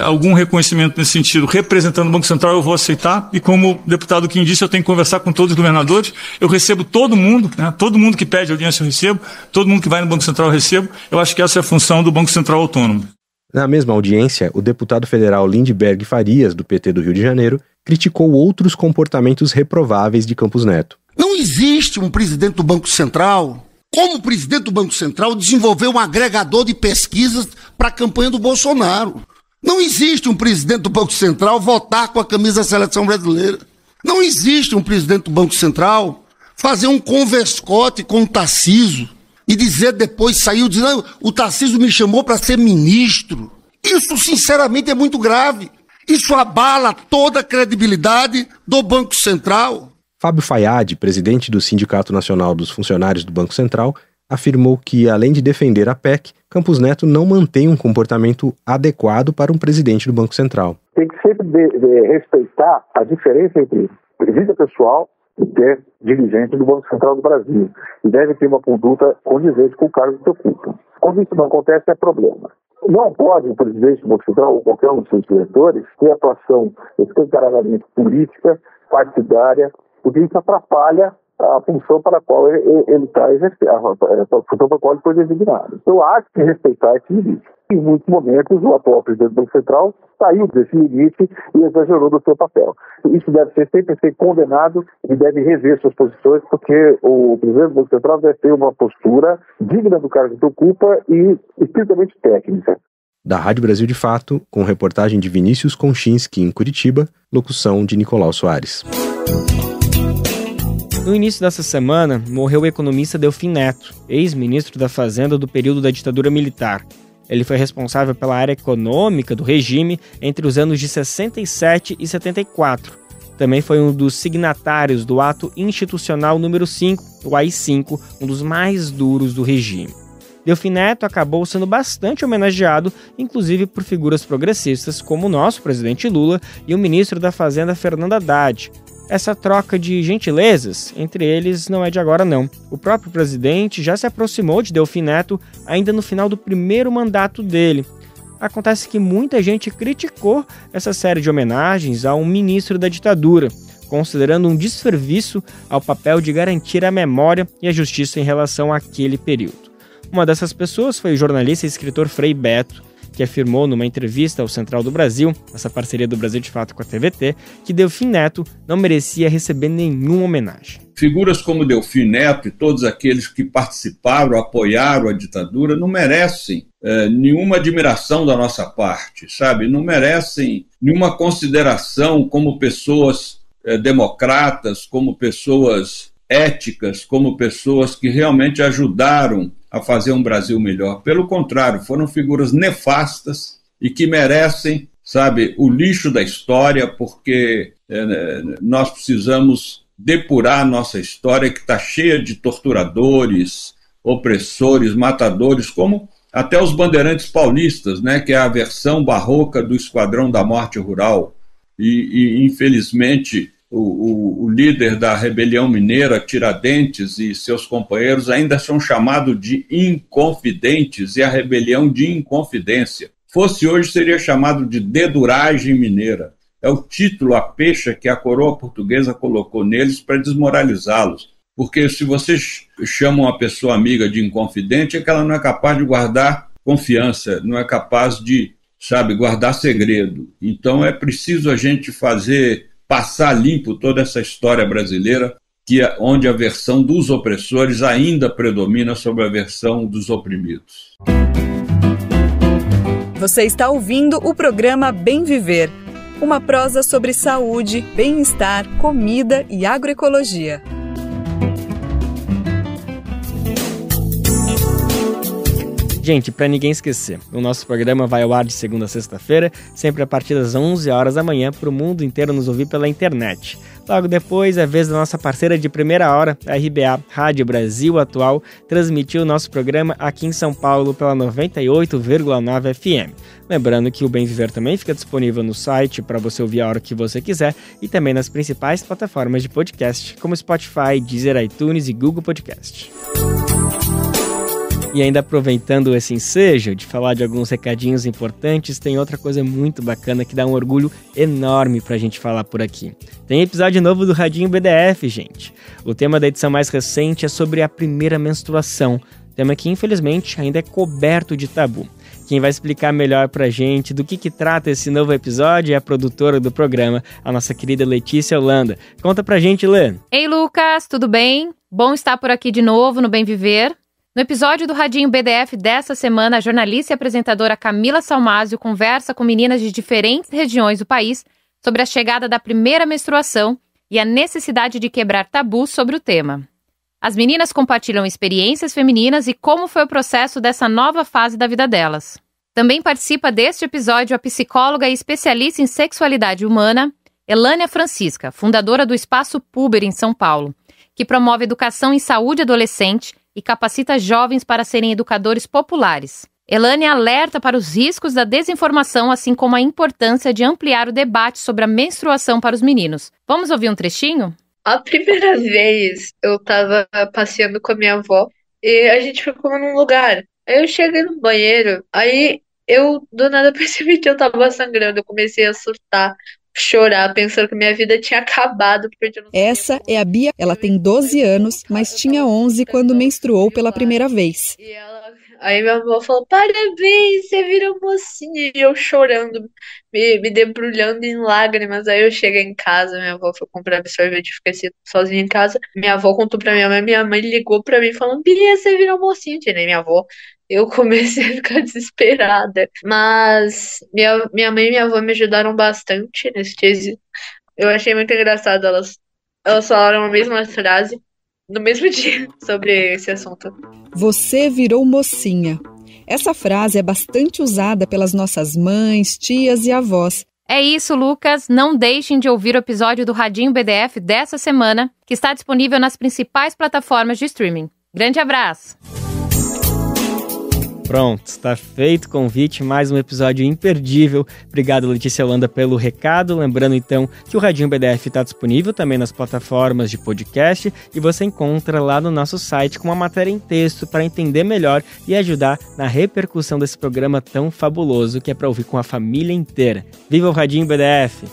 algum reconhecimento nesse sentido, representando o Banco Central, eu vou aceitar. E como o deputado Kim disse, eu tenho que conversar com todos os governadores. Eu recebo todo mundo, né? Todo mundo que pede audiência eu recebo, todo mundo que vai no Banco Central eu recebo. Eu acho que essa é a função do Banco Central Autônomo. Na mesma audiência, o deputado federal Lindbergh Farias, do PT do Rio de Janeiro, criticou outros comportamentos reprováveis de Campos Neto. Não existe um presidente do Banco Central, como presidente do Banco Central, desenvolver um agregador de pesquisas para a campanha do Bolsonaro. Não existe um presidente do Banco Central votar com a camisa da seleção brasileira. Não existe um presidente do Banco Central fazer um converscote com o Tarcísio e dizer depois, saiu dizendo, o Tarcísio me chamou para ser ministro. Isso, sinceramente, é muito grave. Isso abala toda a credibilidade do Banco Central. Fábio Fayad, presidente do Sindicato Nacional dos Funcionários do Banco Central, afirmou que, além de defender a PEC, Campos Neto não mantém um comportamento adequado para um presidente do Banco Central. Tem que sempre respeitar a diferença entre vida pessoal e ter dirigente do Banco Central do Brasil. E deve ter uma conduta condizente com o cargo que ocupa. Quando isso não acontece, é problema. Não pode o presidente do Banco Central ou qualquer um dos seus diretores ter atuação escancaradamente política, partidária, porque isso atrapalha a função para a qual ele está exercendo, a função para a qual ele foi designado. Então, há que respeitar esse limite. Em muitos momentos, o atual presidente do Banco Central saiu desse limite e exagerou do seu papel. Isso deve sempre ser condenado e deve rever suas posições, porque o presidente do Banco Central deve ter uma postura digna do cargo que ocupa e estritamente técnica. Da Rádio Brasil de Fato, com reportagem de Vinícius Konchinski em Curitiba, locução de Nicolau Soares. No início dessa semana, morreu o economista Delfim Neto, ex-ministro da Fazenda do período da ditadura militar. Ele foi responsável pela área econômica do regime entre os anos de 67 e 74. Também foi um dos signatários do Ato Institucional número 5, o AI-5, um dos mais duros do regime. Delfim Neto acabou sendo bastante homenageado, inclusive por figuras progressistas como o nosso presidente Lula e o ministro da Fazenda Fernando Haddad. Essa troca de gentilezas entre eles não é de agora não. O próprio presidente já se aproximou de Delfim Neto ainda no final do primeiro mandato dele. Acontece que muita gente criticou essa série de homenagens a um ministro da ditadura, considerando um desserviço ao papel de garantir a memória e a justiça em relação àquele período. Uma dessas pessoas foi o jornalista e escritor Frei Beto, que afirmou numa entrevista ao Central do Brasil, essa parceria do Brasil de Fato com a TVT, que Delfim Neto não merecia receber nenhuma homenagem. Figuras como Delfim Neto e todos aqueles que participaram, apoiaram a ditadura, não merecem nenhuma admiração da nossa parte, sabe? Não merecem nenhuma consideração como pessoas democratas, como pessoas éticas, como pessoas que realmente ajudaram a fazer um Brasil melhor. Pelo contrário, foram figuras nefastas e que merecem, sabe, o lixo da história, porque nós precisamos depurar a nossa história, que está cheia de torturadores, opressores, matadores, como até os bandeirantes paulistas, né, que é a versão barroca do Esquadrão da Morte Rural. E infelizmente, o líder da rebelião mineira, Tiradentes, e seus companheiros ainda são chamados de inconfidentes, e a rebelião de inconfidência. Fosse hoje, seria chamado de deduragem mineira. É o título, a pecha que a coroa portuguesa colocou neles para desmoralizá-los. Porque se você chama uma pessoa amiga de inconfidente, é que ela não é capaz de guardar confiança, não é capaz de, sabe, guardar segredo. Então é preciso a gente passar limpo toda essa história brasileira, onde a versão dos opressores ainda predomina sobre a versão dos oprimidos. Você está ouvindo o programa Bem Viver, uma prosa sobre saúde, bem-estar, comida e agroecologia. Gente, para ninguém esquecer, o nosso programa vai ao ar de segunda a sexta-feira, sempre a partir das 11 horas da manhã, para o mundo inteiro nos ouvir pela internet. Logo depois, a vez da nossa parceira de primeira hora, a RBA, Rádio Brasil Atual, transmitiu o nosso programa aqui em São Paulo pela 98,9 FM. Lembrando que o Bem Viver também fica disponível no site para você ouvir a hora que você quiser e também nas principais plataformas de podcast, como Spotify, Deezer, iTunes e Google Podcast. E ainda aproveitando esse ensejo de falar de alguns recadinhos importantes, tem outra coisa muito bacana que dá um orgulho enorme pra gente falar por aqui. Tem episódio novo do Radinho BDF, gente. O tema da edição mais recente é sobre a primeira menstruação, tema que infelizmente ainda é coberto de tabu. Quem vai explicar melhor pra gente do que trata esse novo episódio é a produtora do programa, a nossa querida Letícia Holanda. Conta pra gente, Lê. Ei, Lucas, tudo bem? Bom estar por aqui de novo no Bem Viver. No episódio do Radinho BDF dessa semana, a jornalista e apresentadora Camila Salmásio conversa com meninas de diferentes regiões do país sobre a chegada da primeira menstruação e a necessidade de quebrar tabus sobre o tema. As meninas compartilham experiências femininas e como foi o processo dessa nova fase da vida delas. Também participa deste episódio a psicóloga e especialista em sexualidade humana, Elânia Francisca, fundadora do Espaço Puber em São Paulo, que promove educação em saúde adolescente e capacita jovens para serem educadores populares. Elânia alerta para os riscos da desinformação, assim como a importância de ampliar o debate sobre a menstruação para os meninos. Vamos ouvir um trechinho? A primeira vez eu tava passeando com a minha avó e a gente ficou num lugar. Aí eu cheguei no banheiro, aí eu do nada percebi que eu tava sangrando, eu comecei a surtar, chorar, pensando que minha vida tinha acabado. Porque eu não... Essa é a Bia, ela tem 12 anos, mas tinha 11 quando menstruou pela primeira vez. Aí minha avó falou, parabéns, você virou mocinha. E eu chorando, me debrulhando em lágrimas. Aí eu cheguei em casa, minha avó foi comprar sorvete, fiquei sozinha em casa. Minha avó contou pra minha mãe ligou pra mim falando, Bia, você virou mocinha. Tirei minha avó. Eu comecei a ficar desesperada. Mas minha mãe e minha avó me ajudaram bastante nesse quesito. Eu achei muito engraçado. Elas falaram a mesma frase no mesmo dia sobre esse assunto. Você virou mocinha. Essa frase é bastante usada pelas nossas mães, tias e avós. É isso, Lucas. Não deixem de ouvir o episódio do Radinho BDF dessa semana, que está disponível nas principais plataformas de streaming. Grande abraço! Pronto, está feito o convite, mais um episódio imperdível. Obrigado, Letícia Holanda, pelo recado. Lembrando, então, que o Radinho BDF está disponível também nas plataformas de podcast e você encontra lá no nosso site com uma matéria em texto para entender melhor e ajudar na repercussão desse programa tão fabuloso que é para ouvir com a família inteira. Viva o Radinho BDF!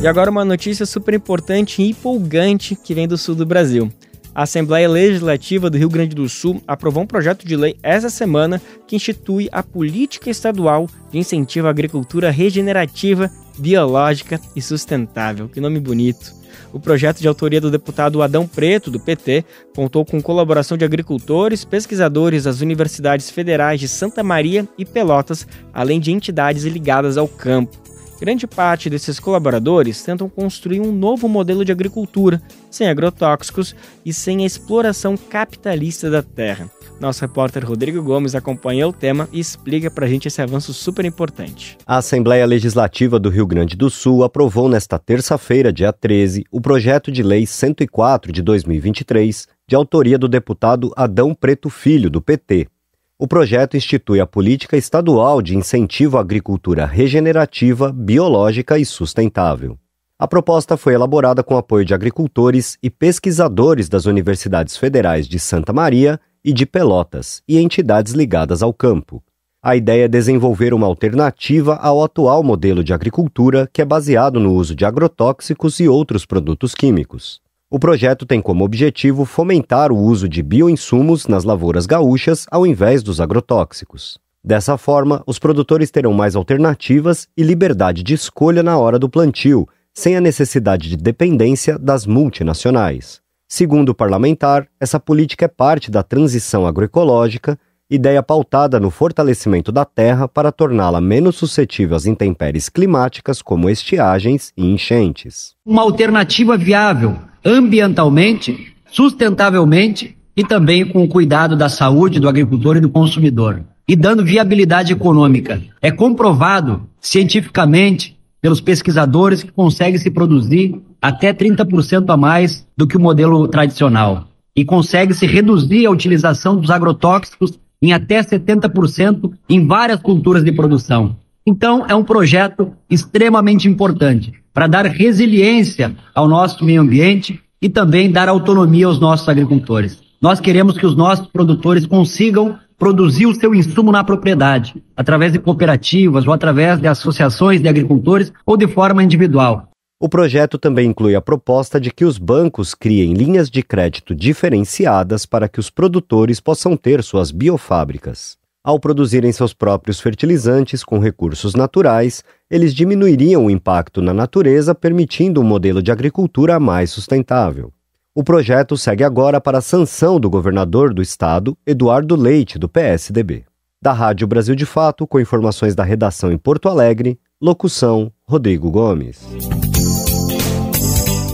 E agora uma notícia super importante e empolgante que vem do sul do Brasil. A Assembleia Legislativa do Rio Grande do Sul aprovou um projeto de lei essa semana que institui a Política Estadual de Incentivo à Agricultura Regenerativa, Biológica e Sustentável. Que nome bonito! O projeto, de autoria do deputado Adão Preto, do PT, contou com colaboração de agricultores, pesquisadores das universidades federais de Santa Maria e Pelotas, além de entidades ligadas ao campo. Grande parte desses colaboradores tentam construir um novo modelo de agricultura, sem agrotóxicos e sem a exploração capitalista da terra. Nosso repórter Rodrigo Gomes acompanha o tema e explica pra gente esse avanço super importante. A Assembleia Legislativa do Rio Grande do Sul aprovou nesta terça-feira, dia 13, o projeto de lei 104 de 2023, de autoria do deputado Adão Preto Filho, do PT. O projeto institui a Política Estadual de Incentivo à Agricultura Regenerativa, Biológica e Sustentável. A proposta foi elaborada com apoio de agricultores e pesquisadores das universidades federais de Santa Maria e de Pelotas e entidades ligadas ao campo. A ideia é desenvolver uma alternativa ao atual modelo de agricultura que é baseado no uso de agrotóxicos e outros produtos químicos. O projeto tem como objetivo fomentar o uso de bioinsumos nas lavouras gaúchas ao invés dos agrotóxicos. Dessa forma, os produtores terão mais alternativas e liberdade de escolha na hora do plantio, sem a necessidade de dependência das multinacionais. Segundo o parlamentar, essa política é parte da transição agroecológica, ideia pautada no fortalecimento da terra para torná-la menos suscetível às intempéries climáticas como estiagens e enchentes. Uma alternativa viável ambientalmente, sustentavelmente e também com o cuidado da saúde do agricultor e do consumidor, e dando viabilidade econômica. É comprovado cientificamente pelos pesquisadores que consegue se produzir até 30% a mais do que o modelo tradicional e consegue se reduzir a utilização dos agrotóxicos em até 70% em várias culturas de produção. Então, é um projeto extremamente importante para dar resiliência ao nosso meio ambiente e também dar autonomia aos nossos agricultores. Nós queremos que os nossos produtores consigam produzir o seu insumo na propriedade, através de cooperativas ou através de associações de agricultores ou de forma individual. O projeto também inclui a proposta de que os bancos criem linhas de crédito diferenciadas para que os produtores possam ter suas biofábricas. Ao produzirem seus próprios fertilizantes com recursos naturais, eles diminuiriam o impacto na natureza, permitindo um modelo de agricultura mais sustentável. O projeto segue agora para a sanção do governador do estado, Eduardo Leite, do PSDB. Da Rádio Brasil de Fato, com informações da redação em Porto Alegre, locução Rodrigo Gomes.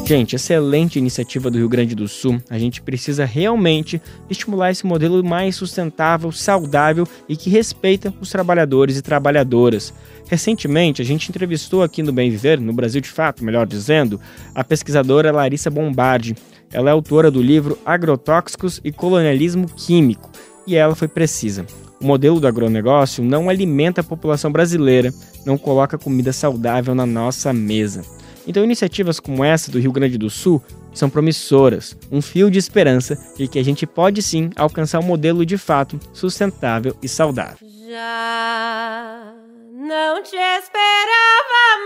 Gente, excelente iniciativa do Rio Grande do Sul. A gente precisa realmente estimular esse modelo mais sustentável, saudável e que respeita os trabalhadores e trabalhadoras. Recentemente, a gente entrevistou aqui no Bem Viver, no Brasil de Fato, melhor dizendo, a pesquisadora Larissa Bombardi. Ela é autora do livro Agrotóxicos e Colonialismo Químico. E ela foi precisa. O modelo do agronegócio não alimenta a população brasileira, não coloca comida saudável na nossa mesa. Então, iniciativas como essa do Rio Grande do Sul são promissoras, um fio de esperança de que a gente pode sim alcançar um modelo de fato sustentável e saudável. Já não te esperava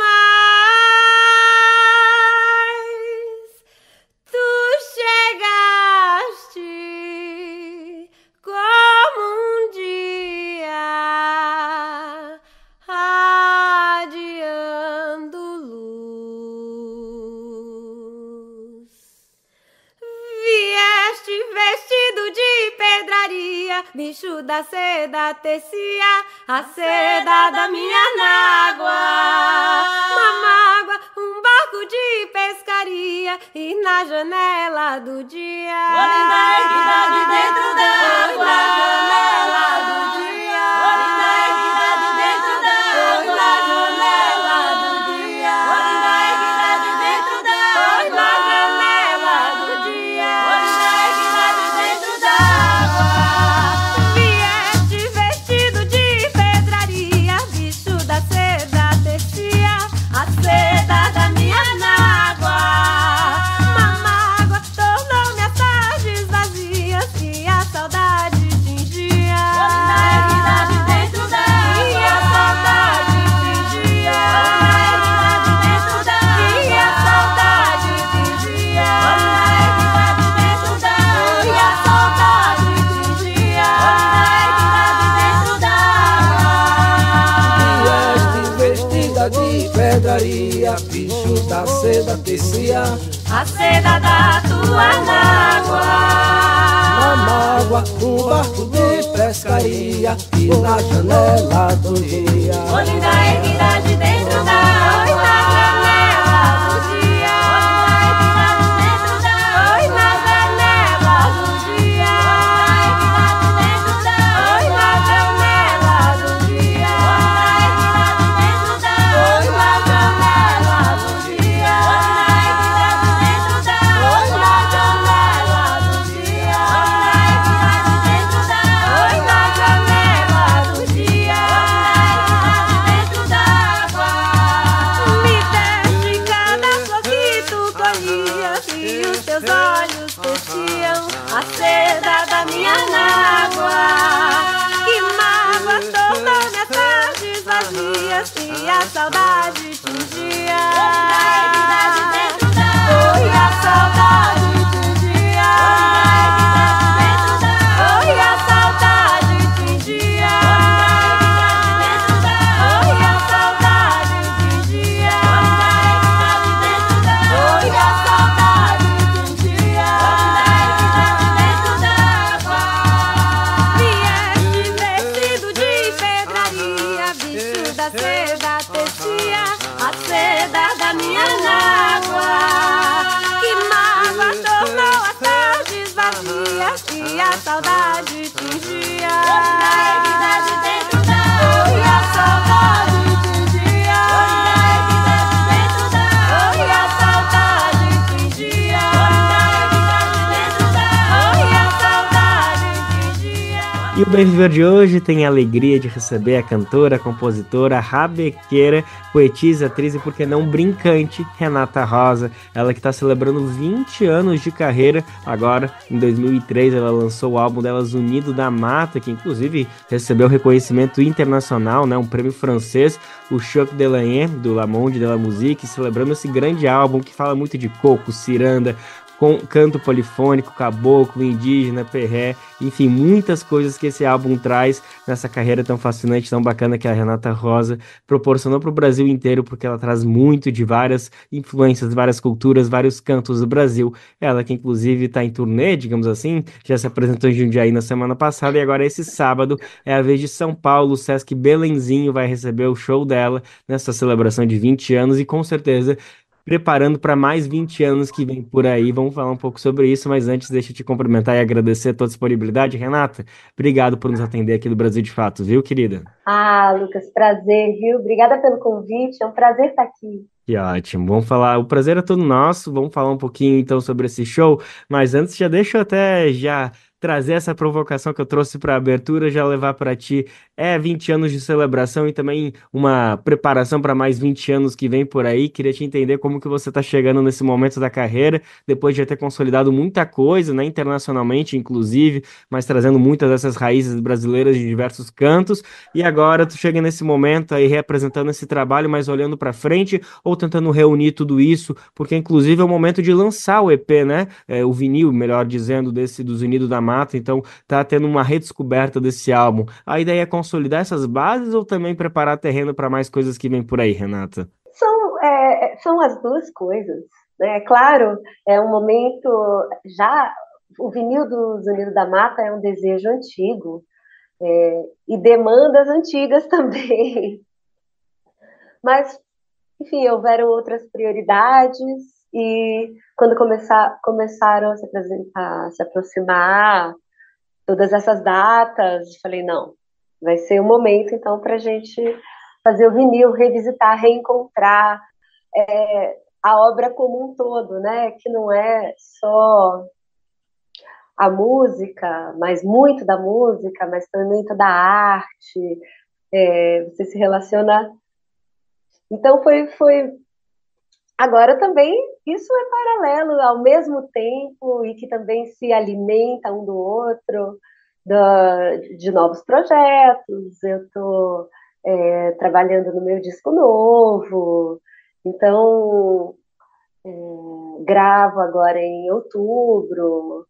mais, tu chegaste como um dia adiando luz. Vieste vestido de pedraria, bicho da seda tecia a seda da minha nágua. Na mágoa, um barco de pescaria e na janela do dia. Olinda erguida de dentro d'água. Na janela do dia. Olinda erguida de dentro d'água. Na janela do dia. Olinda erguida de dentro d'água. Na janela do dia. Olinda erguida de dentro d'água. Vieste vestido de pedraria, bicho da seda tecia a seda da minha nágua. Mamágua tornou-me as tardes vazias que a saudade tingia. Olinda erguida de dentro d'água. E a saudade tingia. Olinda erguida de dentro d'água. E a saudade tingia. Olinda erguida de dentro d'água. E a saudade tingia. Olinda erguida de dentro d'água. Vieste vestida de pedraria, bicho da seda tecia a seda da tua nágua. na mágoa, um barco de pescaria e na janela do dia. Olinda erguida de dentro da água. Na janela do dia. Oi, na janela do dia. Oi, na janela do dia. Oi, na janela do dia. Oi, na janela do dia. Oi, na janela do dia. Dentro d'água. Me deste cada flor que tu colhias e os teus olhos teciam a seda da minha nágua. Que mágoa tornou-me as tardes vazias e a saudade tingia. Oi, a saudade tingia. Oi, a saudade tingia. Oi, a saudade tingia. Oi, a saudade tingia. Vieste vestido de pedraria, bicho da seda tecia a seda da minha nágua. Que mágoa tornou as tardes vazias e a saudade tingia. Oi, a saudade tingia. Oi, Bem Viver de hoje tem a alegria de receber a cantora, compositora, rabequeira, poetisa, atriz e, por que não, brincante, Renata Rosa. Ela que está celebrando 20 anos de carreira. Agora, em 2003, ela lançou o álbum dela, Zunido da Mata, que inclusive recebeu reconhecimento internacional, né? Um prêmio francês, o Choc de Lagné, do Le Monde de la Musique, celebrando esse grande álbum que fala muito de coco, ciranda, com canto polifônico, caboclo, indígena, perré, enfim, muitas coisas que esse álbum traz nessa carreira tão fascinante, tão bacana que a Renata Rosa proporcionou para o Brasil inteiro, porque ela traz muito de várias influências, várias culturas, vários cantos do Brasil. Ela que inclusive está em turnê, digamos assim, já se apresentou em Jundiaí na semana passada e agora esse sábado é a vez de São Paulo. O Sesc Belenzinho vai receber o show dela nessa celebração de 20 anos e com certeza preparando para mais 20 anos que vem por aí. Vamos falar um pouco sobre isso, mas antes deixa eu te cumprimentar e agradecer a tua disponibilidade. Renata, obrigado por nos atender aqui do Brasil de Fato, viu, querida? Lucas, prazer, viu? Obrigada pelo convite, é um prazer estar aqui. Que ótimo, vamos falar, o prazer é todo nosso, vamos falar um pouquinho então sobre esse show, mas antes deixa eu até trazer essa provocação que eu trouxe para a abertura, já levar para ti, 20 anos de celebração e também uma preparação para mais 20 anos que vem por aí. Queria te entender como que você está chegando nesse momento da carreira, depois de já ter consolidado muita coisa, né, internacionalmente inclusive, mas trazendo muitas dessas raízes brasileiras de diversos cantos, e agora tu chega nesse momento aí representando esse trabalho, mas olhando para frente ou tentando reunir tudo isso, porque inclusive é o momento de lançar o EP, né, o vinil, melhor dizendo, dos Unidos da Mata. Então tá tendo uma redescoberta desse álbum. A ideia é consolidar essas bases ou também preparar terreno para mais coisas que vem por aí, Renata? São as duas coisas, né? Claro, é um momento já. O vinil dos Unidos da Mata é um desejo antigo, e demandas antigas também. Mas, enfim, houveram outras prioridades e quando começaram a se aproximar todas essas datas, falei, não, vai ser o momento, então, para a gente fazer o vinil, revisitar, reencontrar a obra como um todo, né? Que não é só a música, mas muito da música, mas também muito da arte, você se relaciona. Então, foi. Agora também, isso é paralelo ao mesmo tempo e que também se alimenta um do outro, de novos projetos. Eu estou trabalhando no meu disco novo, então gravo agora em outubro.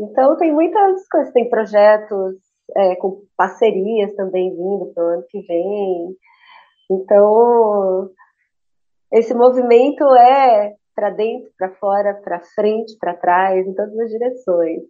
Então tem muitas coisas, tem projetos com parcerias também vindo para o ano que vem. Então esse movimento é para dentro, para fora, para frente, para trás, em todas as direções.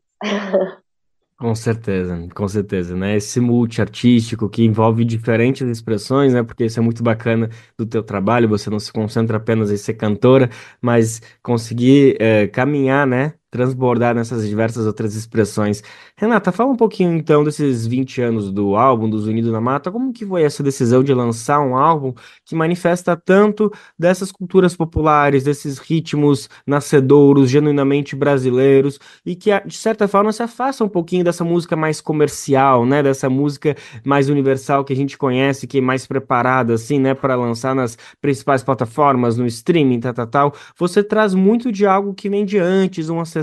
Com certeza, né? Esse multi-artístico que envolve diferentes expressões, né? Porque isso é muito bacana do teu trabalho, você não se concentra apenas em ser cantora, mas conseguir caminhar, né? Transbordar nessas diversas outras expressões. Renata, fala um pouquinho então desses 20 anos do álbum dos Unidos na Mata. Como que foi essa decisão de lançar um álbum que manifesta tanto dessas culturas populares, desses ritmos nascedouros, genuinamente brasileiros, e que de certa forma se afasta um pouquinho dessa música mais comercial, né? Dessa música mais universal que a gente conhece, que é mais preparada assim, né, para lançar nas principais plataformas, no streaming, tal. Você traz muito de algo que vem de antes, um ancestral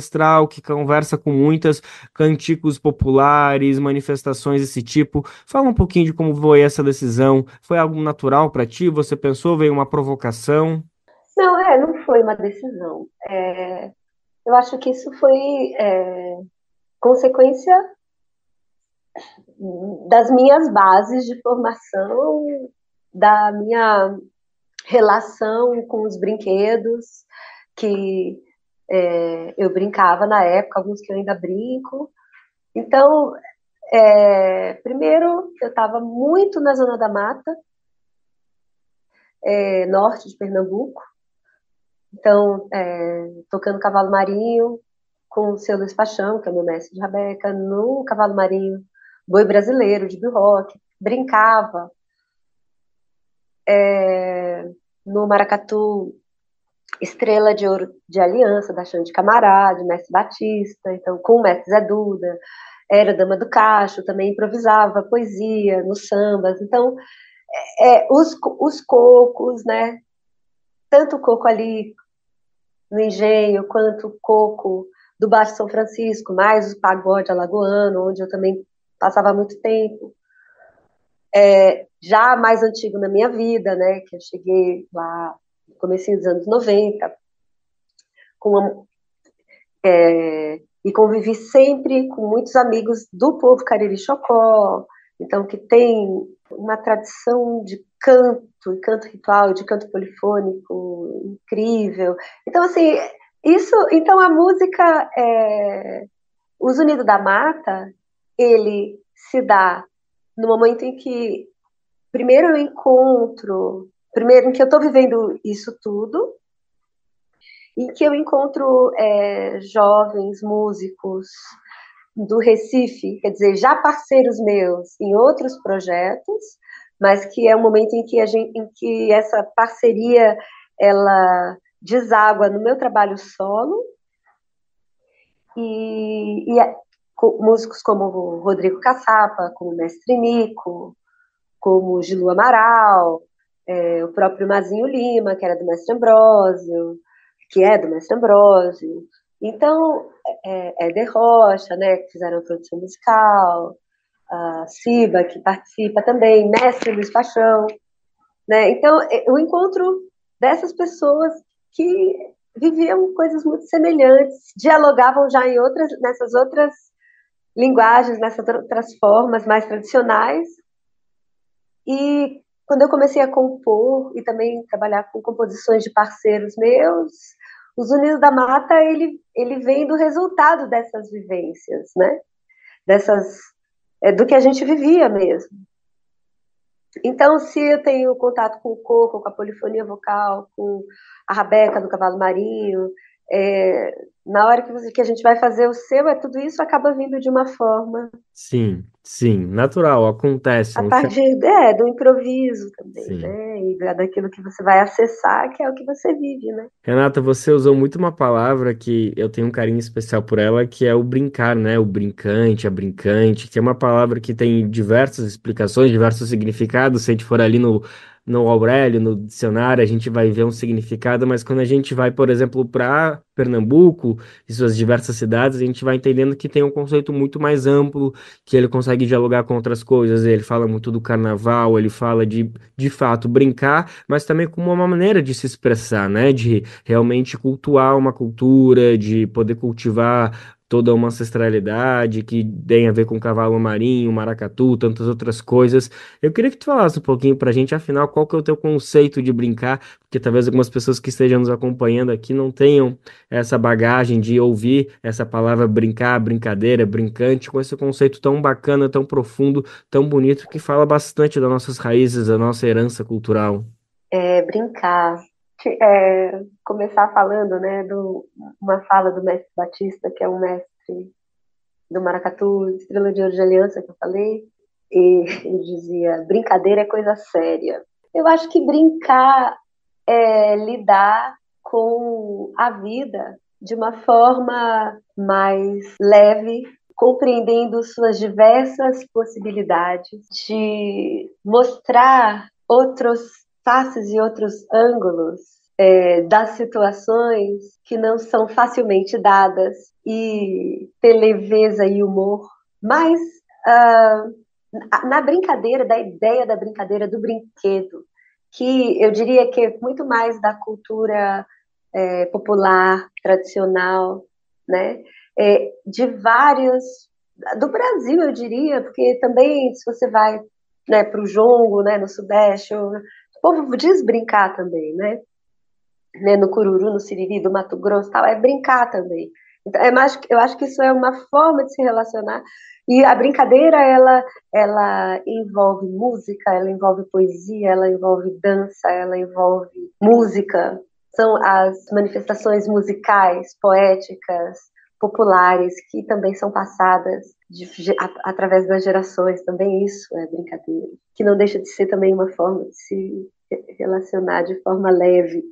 que conversa com muitas canticos populares, manifestações desse tipo. Fala um pouquinho de como foi essa decisão. Foi algo natural para ti? Você pensou, veio uma provocação? Não foi uma decisão. Eu acho que isso foi consequência das minhas bases de formação, da minha relação com os brinquedos que eu brincava na época, alguns que eu ainda brinco. Então, primeiro, eu estava muito na Zona da Mata, norte de Pernambuco. Então, tocando cavalo marinho com o seu Luiz Paixão, que é meu mestre de rabeca, no cavalo marinho, boi brasileiro, de rock, brincava. No maracatu, Estrela de Ouro de Aliança, da Xande Camará, de Mestre Batista, então com o Mestre Zé Duda, era dama do cacho, também improvisava poesia nos sambas. Então, os cocos, né? Tanto o coco ali no Engenho, quanto o coco do Baixo São Francisco, mais o pagode alagoano, onde eu também passava muito tempo. Já mais antigo na minha vida, né? Que eu cheguei lá no comecinho dos anos 90, e convivi sempre com muitos amigos do povo Cariri-Chocó, então que tem uma tradição de canto, e canto ritual, de canto polifônico incrível. Então, assim, então a música, Os Unidos da Mata, ele se dá no momento em que, primeiro em que eu estou vivendo isso tudo, em que eu encontro jovens músicos do Recife, quer dizer, já parceiros meus em outros projetos, mas que é um momento em que essa parceria ela deságua no meu trabalho solo, e músicos como o Rodrigo Caçapa, como o Mestre Nico, como o Gilu Amaral, o próprio Mazinho Lima, que era do Mestre Ambrósio, que é do Mestre Ambrósio. Então, Éder Rocha, né, que fizeram produção musical, a Ciba, que participa também, Mestre Luiz Paixão, né? Então, o encontro dessas pessoas que viviam coisas muito semelhantes, dialogavam já nessas outras linguagens, nessas outras formas mais tradicionais. E quando eu comecei a compor e também trabalhar com composições de parceiros meus, Os Unidos da Mata, ele vem do resultado dessas vivências, né? Do que a gente vivia mesmo. Então, se eu tenho contato com o coco, com a polifonia vocal, com a rabeca do cavalo marinho, na hora que a gente vai fazer o seu, tudo isso acaba vindo de uma forma... Sim, natural, acontece. A partir do improviso também, sim, né? E daquilo que você vai acessar, que é o que você vive, né? Renata, você usou muito uma palavra que eu tenho um carinho especial por ela, que é o brincar, né? O brincante, a brincante, que é uma palavra que tem diversas explicações, diversos significados. Se a gente for ali no Aurélio, no dicionário, a gente vai ver um significado, mas quando a gente vai, por exemplo, para Pernambuco e suas diversas cidades, a gente vai entendendo que tem um conceito muito mais amplo, que ele consegue dialogar com outras coisas. Ele fala muito do carnaval, ele fala de fato, brincar, mas também como uma maneira de se expressar, né? De realmente cultuar uma cultura, de poder cultivar toda uma ancestralidade que tem a ver com cavalo marinho, maracatu, tantas outras coisas. Eu queria que tu falasse um pouquinho pra gente, afinal, qual que é o teu conceito de brincar, porque talvez algumas pessoas que estejam nos acompanhando aqui não tenham essa bagagem de ouvir essa palavra brincar, brincadeira, brincante, com esse conceito tão bacana, tão profundo, tão bonito, que fala bastante das nossas raízes, da nossa herança cultural. Brincar. Começar falando, né, uma fala do mestre Batista, que é um mestre do maracatu, Estrela de Ouro de Aliança, que eu falei, e ele dizia, brincadeira é coisa séria. Eu acho que brincar é lidar com a vida de uma forma mais leve, compreendendo suas diversas possibilidades, de mostrar outros faces e outros ângulos das situações que não são facilmente dadas e ter leveza e humor, mas na brincadeira, da ideia da brincadeira, do brinquedo, que eu diria que é muito mais da cultura popular, tradicional, né? De vários, do Brasil, eu diria, porque também, se você vai, né, para o jongo, né, no Sudeste, o povo diz brincar também, né? No Cururu, no Siriri, do Mato Grosso, tal, é brincar também. Então, eu acho que isso é uma forma de se relacionar. E a brincadeira, ela envolve música, ela envolve poesia, ela envolve dança, ela envolve música. São as manifestações musicais, poéticas, populares, que também são passadas através das gerações. Também isso é brincadeira. Que não deixa de ser também uma forma de se relacionar de forma leve,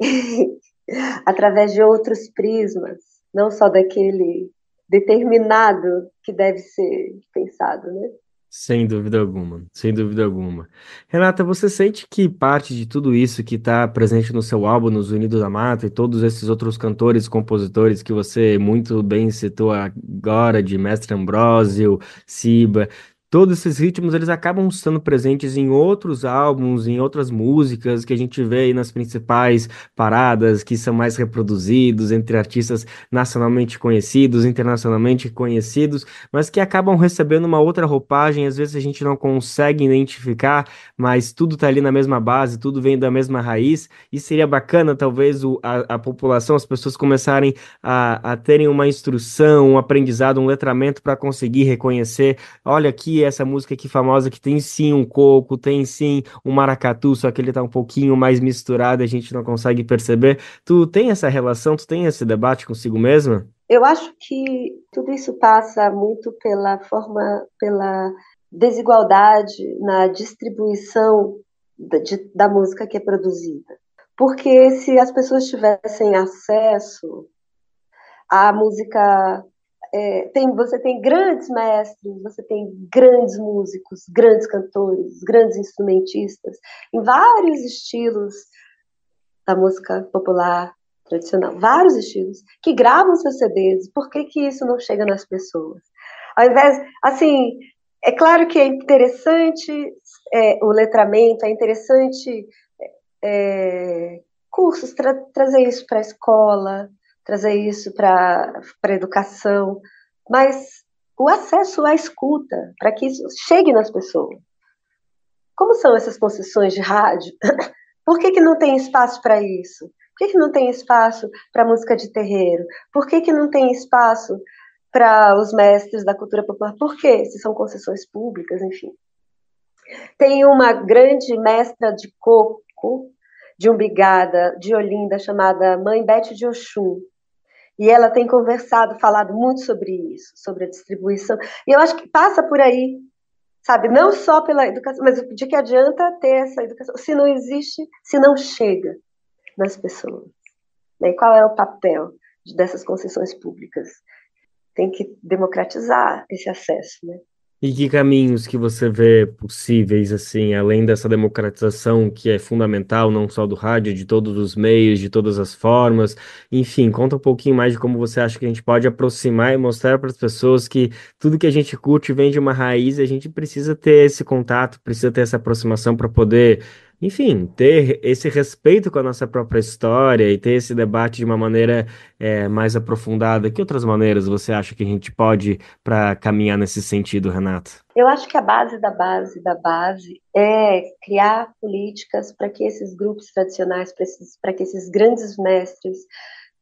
através de outros prismas, não só daquele determinado que deve ser pensado, né? Sem dúvida alguma, sem dúvida alguma. Renata, você sente que parte de tudo isso que está presente no seu álbum, nos Unidos da Mata, e todos esses outros cantores e compositores que você muito bem citou agora, de Mestre Ambrósio, Siba, todos esses ritmos, eles acabam estando presentes em outros álbuns, em outras músicas que a gente vê aí nas principais paradas, que são mais reproduzidos entre artistas nacionalmente conhecidos, internacionalmente conhecidos, mas que acabam recebendo uma outra roupagem, às vezes a gente não consegue identificar, mas tudo está ali na mesma base, tudo vem da mesma raiz, e seria bacana talvez a população, as pessoas começarem a terem uma instrução, um aprendizado, um letramento para conseguir reconhecer, olha aqui essa música aqui famosa que tem sim um coco, tem sim um maracatu, só que ele tá um pouquinho mais misturado e a gente não consegue perceber. Tu tem essa relação, tu tem esse debate consigo mesma? Eu acho que tudo isso passa muito pela desigualdade na distribuição da música que é produzida. Porque se as pessoas tivessem acesso à música, você tem grandes mestres, você tem grandes músicos, grandes cantores, grandes instrumentistas, em vários estilos da música popular, tradicional, vários estilos, que gravam seus CDs. Por que isso não chega nas pessoas? Ao invés, assim, é claro que é interessante o letramento, é interessante cursos, trazer isso para a escola, trazer isso para a educação, mas o acesso à escuta, para que isso chegue nas pessoas. Como são essas concessões de rádio? Por que não tem espaço para isso? Por que não tem espaço para música de terreiro? Por que não tem espaço para os mestres da cultura popular? Por quê? Se são concessões públicas, enfim. Tem uma grande mestra de coco, de Umbigada, de Olinda, chamada Mãe Bete de Oxum. E ela tem falado muito sobre isso, sobre a distribuição. E eu acho que passa por aí, sabe? Não só pela educação, mas de que adianta ter essa educação se não existe, se não chega nas pessoas. Né? E qual é o papel dessas concessões públicas? Tem que democratizar esse acesso, né? E que caminhos que você vê possíveis, assim, além dessa democratização que é fundamental, não só do rádio, de todos os meios, de todas as formas, enfim, conta um pouquinho mais de como você acha que a gente pode aproximar e mostrar para as pessoas que tudo que a gente curte vem de uma raiz e a gente precisa ter esse contato, precisa ter essa aproximação para poder, enfim, ter esse respeito com a nossa própria história e ter esse debate de uma maneira mais aprofundada. Que outras maneiras você acha que a gente pode para caminhar nesse sentido, Renata? Eu acho que a base da base da base é criar políticas para que esses grupos tradicionais, para que esses grandes mestres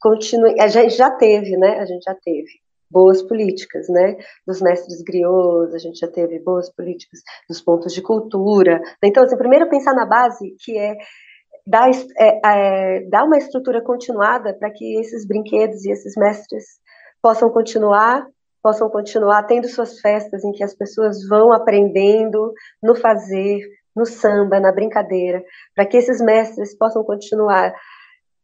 continuem. A gente já teve, né? A gente já teve boas políticas, né? Dos mestres griots, a gente já teve boas políticas dos pontos de cultura. Então, assim, primeiro pensar na base, que é dar uma estrutura continuada para que esses brinquedos e esses mestres possam continuar tendo suas festas em que as pessoas vão aprendendo no fazer, no samba, na brincadeira, para que esses mestres possam continuar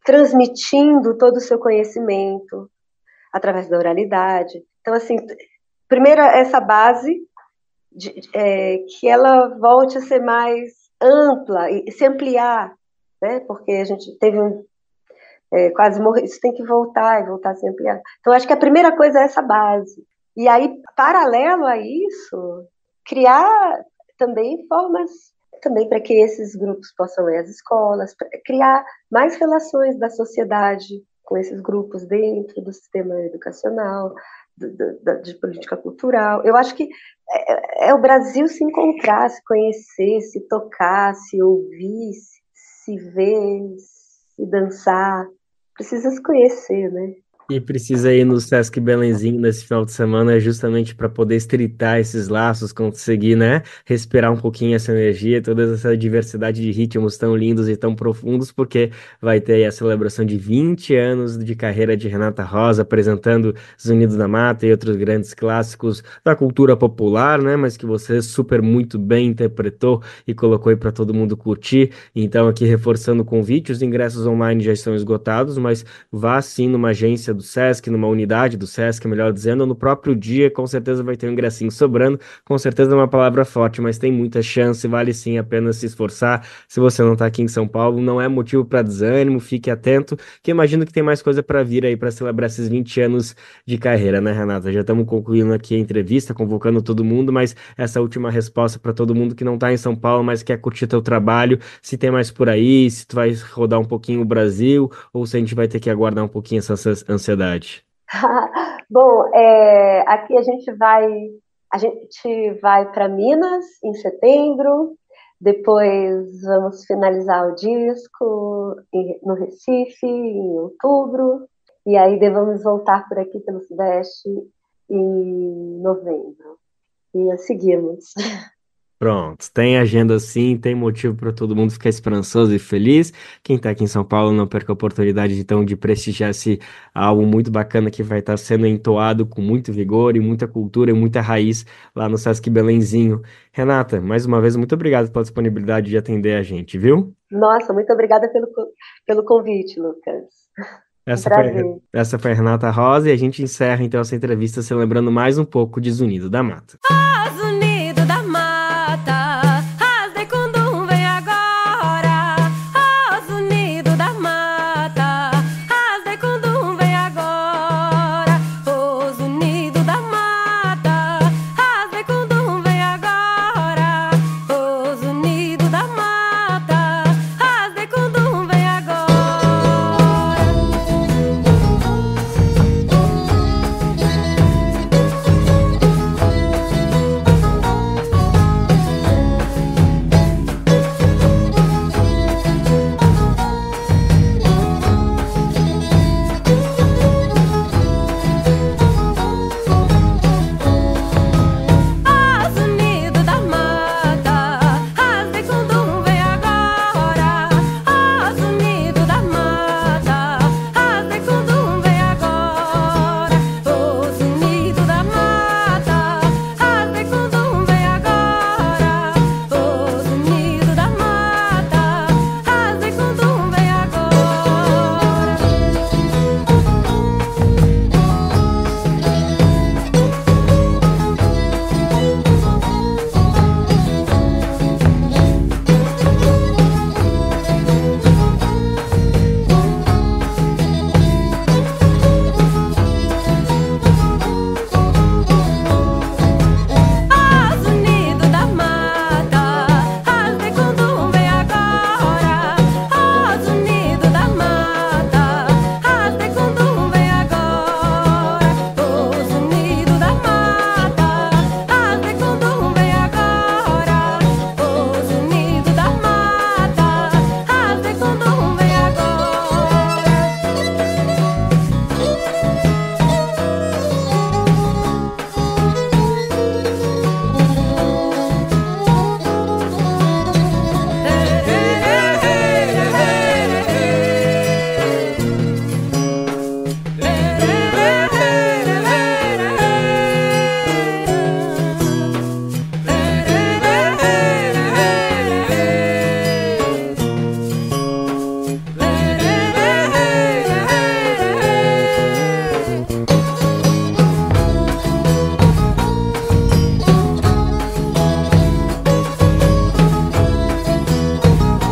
transmitindo todo o seu conhecimento através da oralidade. Então, assim, primeiro essa base, que ela volte a ser mais ampla e se ampliar, né? Porque a gente teve quase morrer, isso tem que voltar a se ampliar. Então, acho que a primeira coisa é essa base. E aí, paralelo a isso, criar também formas também para que esses grupos possam ir às escolas, criar mais relações da sociedade com esses grupos dentro do sistema educacional, de política cultural. Eu acho que é o Brasil se encontrar, se conhecer, se tocar, se ouvir, se ver, se dançar. Precisa se conhecer, né? E precisa ir no Sesc Belenzinho nesse final de semana justamente para poder estreitar esses laços, conseguir, né, respirar um pouquinho essa energia, toda essa diversidade de ritmos tão lindos e tão profundos, porque vai ter aí a celebração de 20 anos de carreira de Renata Rosa, apresentando Os Unidos da Mata e outros grandes clássicos da cultura popular, né, mas que você super muito bem interpretou e colocou aí para todo mundo curtir. Então, aqui reforçando o convite, os ingressos online já estão esgotados, mas vá sim numa agência do Sesc, numa unidade do Sesc, melhor dizendo, ou no próprio dia, com certeza vai ter um ingressinho sobrando. Com certeza é uma palavra forte, mas tem muita chance, vale sim a pena se esforçar. Se você não está aqui em São Paulo, não é motivo para desânimo, fique atento, que imagino que tem mais coisa para vir aí para celebrar esses 20 anos de carreira, né, Renata? Já estamos concluindo aqui a entrevista, convocando todo mundo, mas essa última resposta para todo mundo que não está em São Paulo, mas quer curtir teu trabalho, se tem mais por aí, se tu vai rodar um pouquinho o Brasil, ou se a gente vai ter que aguardar um pouquinho essa ansiedade. Bom, aqui a gente vai para Minas em setembro, depois vamos finalizar o disco no Recife em outubro, e aí devemos voltar por aqui pelo Sudeste em novembro. E seguimos. Pronto, tem agenda sim, tem motivo para todo mundo ficar esperançoso e feliz. Quem está aqui em São Paulo, não perca a oportunidade então de prestigiar esse álbum muito bacana que vai estar sendo entoado com muito vigor e muita cultura e muita raiz lá no Sesc Belenzinho. Renata, mais uma vez, muito obrigado pela disponibilidade de atender a gente, viu? Nossa, muito obrigada pelo convite, Lucas. Essa foi a Renata Rosa e a gente encerra então essa entrevista se lembrando mais um pouco de Zunido da Mata. Zunido da Mata, Asdecundum vem agora. Zunido da Mata, Asdecundum vem agora. Zunido da Mata, Asdecundum vem agora. Zunido da Mata, Asdecundum vem agora. Zunido da Mata, Asdecundum vem agora. Zunido da Mata, Asdecundum vem agora. Zunido da Mata, Asdecundum vem agora. Zunido da Mata, Asdecundum vem Zunido da Mata, Asdecundum vem agora. Zunido da Mata, Asdecundum vem agora. Zunido da Mata,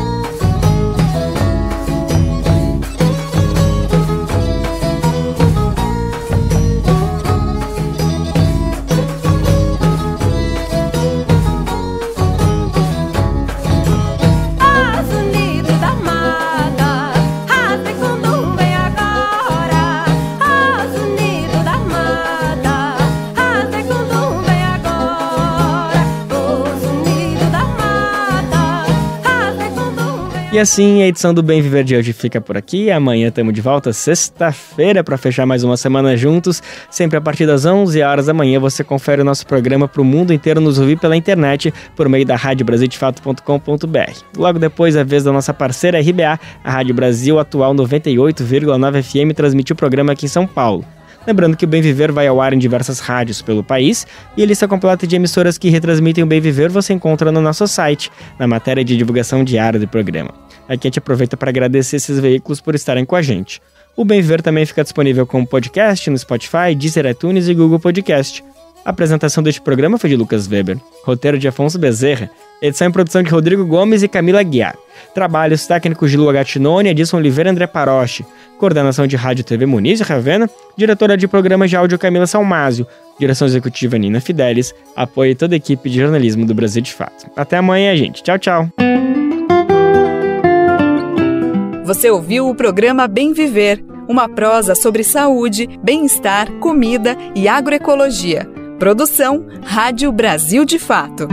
Asdecundum vem agora. Zunido da Mata, Asdecundum vem Zunido da Mata, Asdecundum vem agora. Zunido da Mata, Asdecundum vem agora. Zunido da Mata, Asdecundum vem. E assim, a edição do Bem Viver de hoje fica por aqui. Amanhã estamos de volta, sexta-feira, para fechar mais uma semana juntos. Sempre a partir das 11 horas da manhã você confere o nosso programa para o mundo inteiro nos ouvir pela internet por meio da radiobrasildefato.com.br. Logo depois, a vez da nossa parceira RBA, a Rádio Brasil Atual 98,9 FM, transmitiu o programa aqui em São Paulo. Lembrando que o Bem Viver vai ao ar em diversas rádios pelo país e a lista completa de emissoras que retransmitem o Bem Viver você encontra no nosso site, na matéria de divulgação diária do programa. Aqui a gente aproveita para agradecer esses veículos por estarem com a gente. O Bem Viver também fica disponível como podcast no Spotify, Deezer, iTunes e Google Podcast. A apresentação deste programa foi de Lucas Weber, roteiro de Afonso Bezerra, edição e produção de Rodrigo Gomes e Camila Guiar. Trabalhos técnicos de Lua Gattinone, Edson Oliveira e André Paroche. Coordenação de Rádio e TV Muniz e Ravena. Diretora de programas de áudio Camila Salmásio. Direção executiva Nina Fidelis. Apoio a toda a equipe de jornalismo do Brasil de Fato. Até amanhã, gente. Tchau, tchau. Você ouviu o programa Bem Viver, uma prosa sobre saúde, bem-estar, comida e agroecologia. Produção Rádio Brasil de Fato.